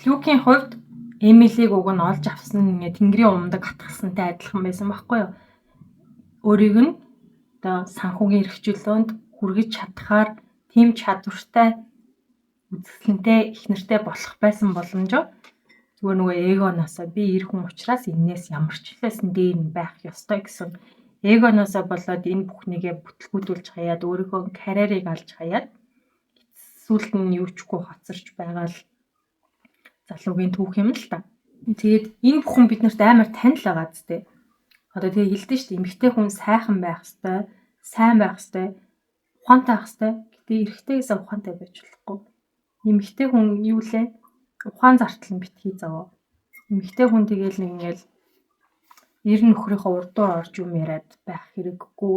Люкийн хувьд Эмилийг уг нь олж авсан ингээ тэнгэрийн умдаг хатгасантай адилхан байсан байхгүй юу? Өөрийг нь одоо санхүүгийн эрхчлөөнд хүргэж чадхаар тийм чадвартай үзэсгэлэнтэй их нэртэй болох байсан боломжоо зүгээр нөгөө эгоноосоо би эр хүн учраас энээс ямар ч хэлсэн дээр нь байх ёстой гэсэн эгоноосоо болоод энэ бүхнийгээ бүтлгүүдүүлж хаяад өөрийнхөө карьерийг алж хаяад сүүлд нь юучгүй хоцорч байгаа л залуугийн түүх юм л та. Тэгээд энэ бүхэн биднэрт амар танил байгаа зү. Одоо тэгээ хэлдэг шүү дээ эмэгтэй хүн сайхан байх ёстой, сайн байх ёстой, ухаантай байх ёстой. Гэтэ эрэгтэйгээс ухаантай байж болохгүй. Эмэгтэй хүн юу лээ? Ухаан зартал нь битгий зав. Эмэгтэй хүн тэгээл нэг ингээл эр нөхрийнхөө урдуур орж юм яриад байх хэрэггүй.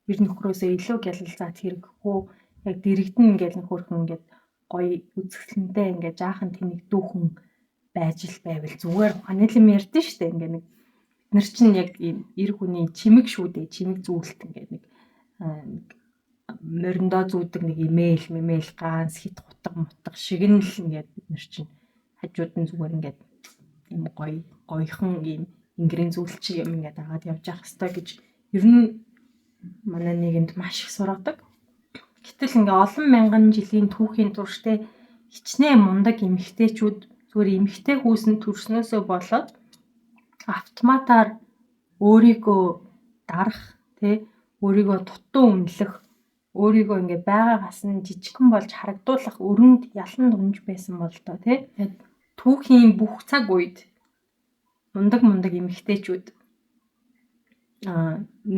Эр нөхрөөсөө илүү гялалзаад хэрэггүй. Яг дэрэгдэн ингээл нөхөрхөн ингээд гоё үзэсгэлэнтэй ингээд жаахан тэнэг дүүхэн байж л байвал зүгээр ухаанлам ярьдэн шүү дээ. Ингээ нэг бид нар чинь яг эр хүний чимэг шүү дээ. Чимэг зүйлт ингээд нэг мориндоо зүүдэг нэг имэйл ганц хит хутга шиг нь л ингээд бид нар чинь хажууд нь зүгээр ингээд юм гоёхон юм ингэрийн зүйлч юм ингээд агаад явж явах хэрэгтэй гэж ер нь манай нийгэмд маш их сургадаг. Гэтэл ингээ олон мянган жилийн түүхийн турштай хичнээн мундаг эмэгтэйчүүд зүгээр эмэгтэй хүүсэнд төрснөөсөө болоод автоматар өөрийгөө дарах тий өөрийгөө дутуу үнэлэх өөрийгөө ингээ байгаагаас нь жижигхэн болж харагдуулах өрөнд ялан дунж байсан бол тоо тий түүхийн бүх цаг үед мундаг эмэгтэйчүүд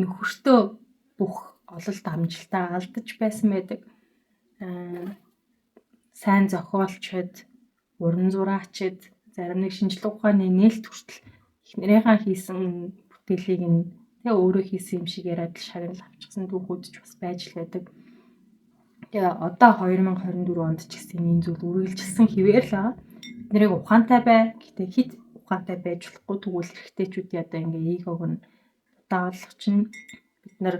нөхөртөө бүх ололт амжилтаа алдаж байсан байдаг. Сайн зохиолчид, уран зураачид, зарим нэг шинжлэх ухааны нээлт хүртэл эхнэрийнхээ хийсэн бүтээлийг нь тэгээ өөрөө хийсэн юм шиг яриад л шагнал авчихсан түүхүүд ч бас байж л байдаг. Тэгээ одоо 2024 онд ч гэсэн энэ зүйл үргэлжилсэн хэвээр л байгаа. Биднийг ухаантай бай. Гэтэ хит ухаантай байж болохгүй тэгвэл эрэгтэйчүүдийн одоо ингээ эгог нь даалгах чинь бид нар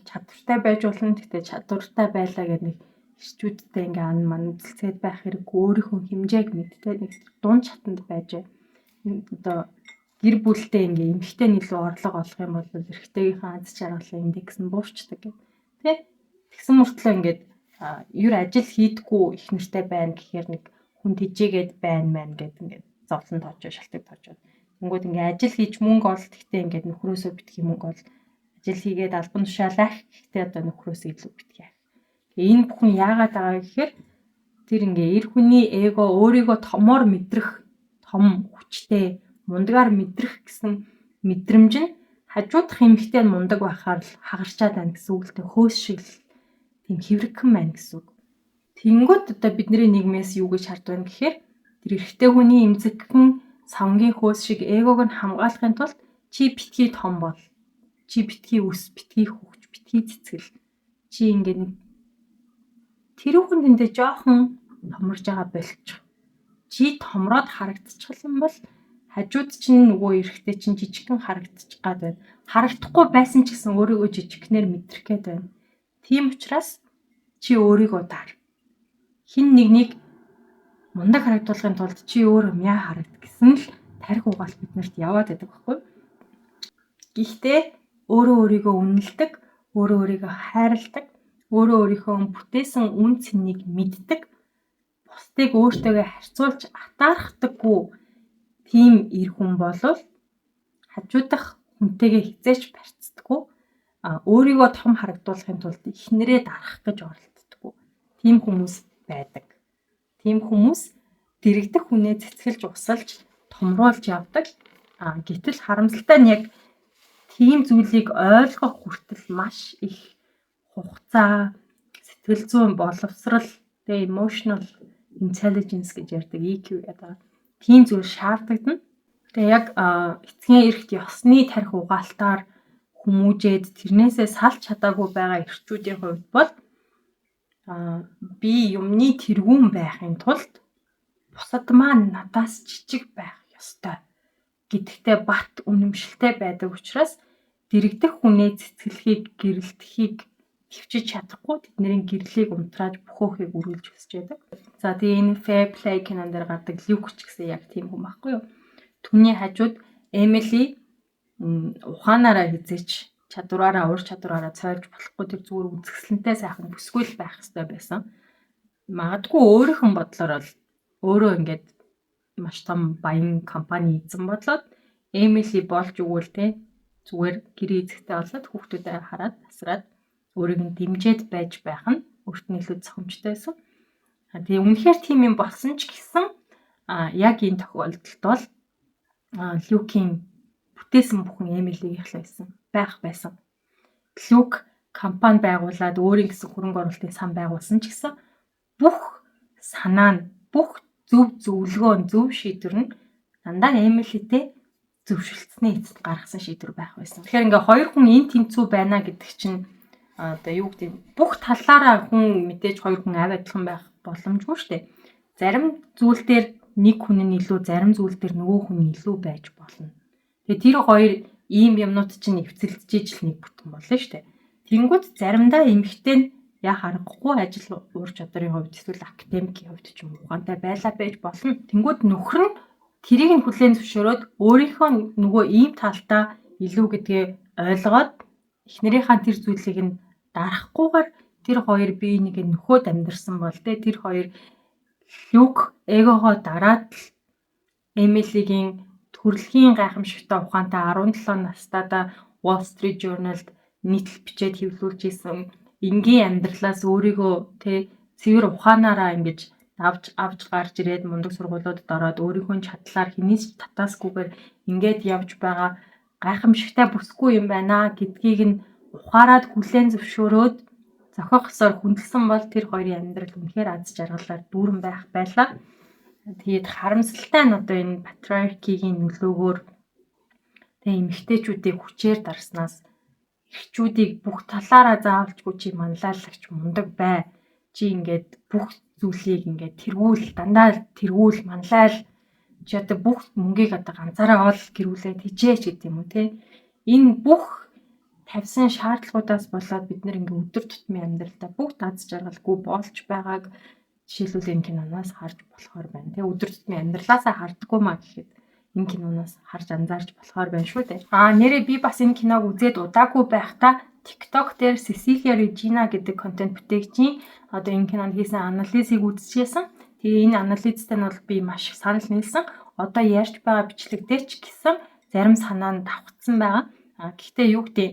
чадвартай байж болно. Гэтэ чадвартай байлаа гэдэг нэг эрчүүдтэй ингээ ан ман үзэлцээд байх хэрэггүй өөрийнхөө хэмжээг мэдтэй нэг дунд чатанд байж одоо гэр бүлтэй ингээ эмэгтэй илүү орлого олох юм бол эрэгтэйгийнхээ аз жаргалын индекс нь буурчдаг гэх тэ тэгсэн мөртлөө ингээд ер ажил хийдэггүй их нэртэй байна гэхээр нэг хүн тэжээгээд байна мэн гэдэг ингээд зовлон тоожоо шалтгаан тоожоо тэнгууд ингээ ажил хийж мөнгө олт гэхдээ ингээд нөхрөөсөө битгий мөнгө ол ажил хийгээд албан тушаалах гэхдээ одоо нөхрөөсөө илүү битгий энэ бүхэн яагаад байгаа гэхээр тэр ингээ эр хүний эго өөрийгөө томоор мэдрэх том хүчтэй мундагаар мэдрэх гэсэн мэдрэмж нь хажуудах эмэгтэй нь мундаг байхаар л хагарчаад байна гэсэн үг л дээ хөөс шиг тийм хэврэгхэн байна гэсэн үг. Тэнгүүд одоо бидний нийгмээс юу гэж хард байна гэхээр тэр эрэгтэй хүний эмзэгхэн савнгийн хөөс шиг эгог нь хамгаалахын тулд чи битгий том бол чи битгий өс битгий хөвч битгий цэцгэл чи ингээ нэг тэр хүндээ жоохон томорж байгаа болчих. Чи томроод харагдчих юм бол хажууд чинь нөгөө эрэхтэй чинь жижигхэн харагдчих гад байна. Харагдахгүй байсан ч гэсэн өөрийгөө жижигхнэр мэдрэх гээд байна. Тийм учраас чи өөрийгөө дар. хин нэгнийг мундаг харагдуулахын тулд чи өөрөө мяа харагд гэсэн л тарих угаалт биднэрт яваад байдаг байхгүй. Гэхдээ өөрөө өөрийгөө үнэлдэг, өөрөө өөрийгөө хайрладаг, өөрөө өөрийнхөө бүтээсэн үн цэнийг мэддэг, бусдыг өөртөөгөө харьцуулж атаархдаггүй тийм эр хүн болвол хажуудах хүнтэйгээ хизээч барьцдаггүй. Өөрийгөө том харагдуулахын тулд эхнэрээ дарах гэж оролддоггүй. Тийм хүмүүс байдаг. Тийм хүмүүс дэрэгдэх хүнээ цэцгэлж усалж томруулж явдаг. Гэтэл харамсалтай нь яг тийм зүйлийг ойлгох хүртэл маш их хугацаа, сэтгэл зүйн боловсрал, тэгээ emotional intelligence гэж ярьдаг EQ гэдэг. Тийм зүйл шаардлагадна. Тэгээ яг эцгийн эрхт ёсны тарих угаалтаар хүмүүжээд тэрнээсээ салж чадаагүй байгаа эрчүүдийн хувьд бол би юмны тэргүүн байхын тулд бусад маань надаас жижиг байх ёстой гэдэгтээ бат үнэмшилтэй байдаг учраас дэрэгдэх хүнээ цэцгэлхийг, гэрэлтхийг төвчж чадахгүй тэдний гэрлийг унтрааж бөхөөхийг үргэлж хүсэж байдаг. За тэгээ энэ Fair Play кинон дээр гардаг Люк ч гэсэн яг тийм хүн байхгүй юу? Түүний хажууд Эмили ухаанаараа хизээч чадвараараа ур чадвараараа цайлж болохгүй тэр зүгээр үзэсгэлэнтэй сайхан бүсгүй л байх хэрэгтэй байсан. Магадгүй өөрийнх нь бодлоор бол өөрөө ингээд маш том баян компани эзэн бодлоод Эмили болж өгвөл те зүгээр гэрээ эзэгтэй болоод хүүхдүүдэд хараад тасраад өөрийг нь дэмжиж байж байх нь өөрт нь илүү зохимжтой байсан. Тэгээ үнэхээр тийм юм болсон ч гэсэн яг энэ тохиолдолд бол Люкийн бүтээсэн бүхэн Эмилиг ихлээсэн байсан. Люк компани байгуулад өөрийн гэсэн хөрөнгө оруулалтын сан байгуулсан ч гэсэн бүх санаа нь, бүх зөв зөвлөгөө, зөв шийдвэр нь дандаа Эмилитэй зөвшөлдсөний эцэст гаргасан шийдвэр байх байсан. Тэгэхээр ингээ хоёр хүн энэ тэнцүү байна гэдэг чинь одоо юу гэдэг бүх талаараа хүн мэдээж хоёр хүн авь адилхан байх боломжгүй шүү дээ. Зарим зүйл дээр нэг хүн нь илүү, зарим зүйл дээр нөгөө хүн нь илүү байж болно. Тэгээ тэр хоёр ийм юмнууд чинь эвцэлдэж ижил нэг бүтэн болно шүү дээ. Тэнгүүд заримдаа эмэгтэй нь яа харахгүй ажил ур чадрын хувьд эсвэл академикийн хувьд ч юм ухаантай байлаа байж болно. Тэнгүүд нөхөр нь тэрийг нь хүлээн зөвшөөрөөд өөрийнхөө нөгөө ийм талдаа илүү гэдгээ ойлгоод эхнэрийнхээ тэр зүйлийг нь дарахгүйгээр тэр хоёр бие нэг нөхөд амьдэрсэн бол тэр хоёр Люк эгогоо дараад л Эмилигийн төрөлхийн гайхамшигтай ухаантай 17 настайдаа Wall Street Journal-д нийтлэл бичээд хэвлүүлж исэн энгийн амьдралаас өөрийгөө цэвэр ухаанаараа ингэж авч гарч ирээд мундаг сургуулиудад ороод өөрийнхөө чадлаар хинээс татаасгүйгээр ингээд явж байгаа гайхамшигтай бүсгүй юм байна гэдгийг нь ухаарад хүлээн зөвшөөрөөд зохиох ёсоор хүндэлсэн бол тэр хоёрын амьдрал үнэхээр аз жаргалаар дүүрэн байх байлаа. Тэгээд харамсалтай нь одоо энэ патриаркигийн нөлөөгөөр эмэгтэйчүүдийг хүчээр дарснаас эрчүүдийг бүх талаараа заавалчгүй чи манлайлагч мундаг бай. Чи ингээд бүх зүйлийг ингээд дандаа тэргүүл манлайл. Чи одоо бүх мөнгийг одоо ганцаараа ол гэрүүлээд хижээч гэдэг юм уу те. Энэ бүх тавьсан шаардлагуудаас болоод бид нэр ингээ өдөр тутмын амьдралдаа бүх аз жаргалгүй болж байгааг жишээлбэл энэ киноноос харж болохоор байна. Тэгээ өдөр тутмын амьдралаасаа хардггүй маа гэхэд энэ киноноос харж анзаарч болохоор байна шүү дээ. Нэрээ би бас энэ киног үзээд удаагүй байхдаа TikTok дээр Cecilia Regina гэдэг контент бүтээгчийн одоо энэ кинонд хийсэн анализыг үзчихсэн. Тэгээ энэ анализтай нь бол би маш их санал нийлсэн. Одоо ярьж байгаа бичлэг дээр ч гэсэн зарим санаа нь давхцсан байгаа. Гэхдээ юу гэдэг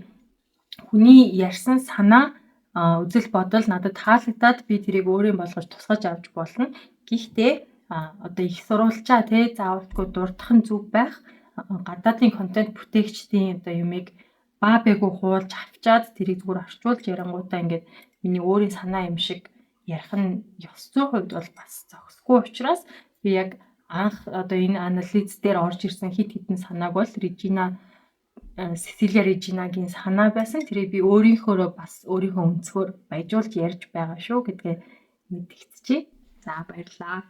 хүний ярьсан санаа үзэл бодол надад таалагдаад би тэрийг өөрийн болгож тусгаж авч болно. Гэхдээ одоо их сурвалжаа заавалгүй дурдах нь зүв байх. Гадаадын контент бүтээгчдийн одоо юмыг баабэгүй хуулж авчаад тэрийг зүгээр орчуулж ярангуудаа ингээд миний өөрийн санаа юм шиг ярих нь ёс зүйн хувьд бол бас зохисгүй учраас би яг анх одоо энэ анализ дээр орж ирсэн хит хитэн санааг бол Cecilia Regina-гийн санаа байсан. Тэрийг би өөрийнхөө өнцгөр баяжуулж ярьж байгаа шүү гэдгээ мэдгэгдчихье. За баярлалаа.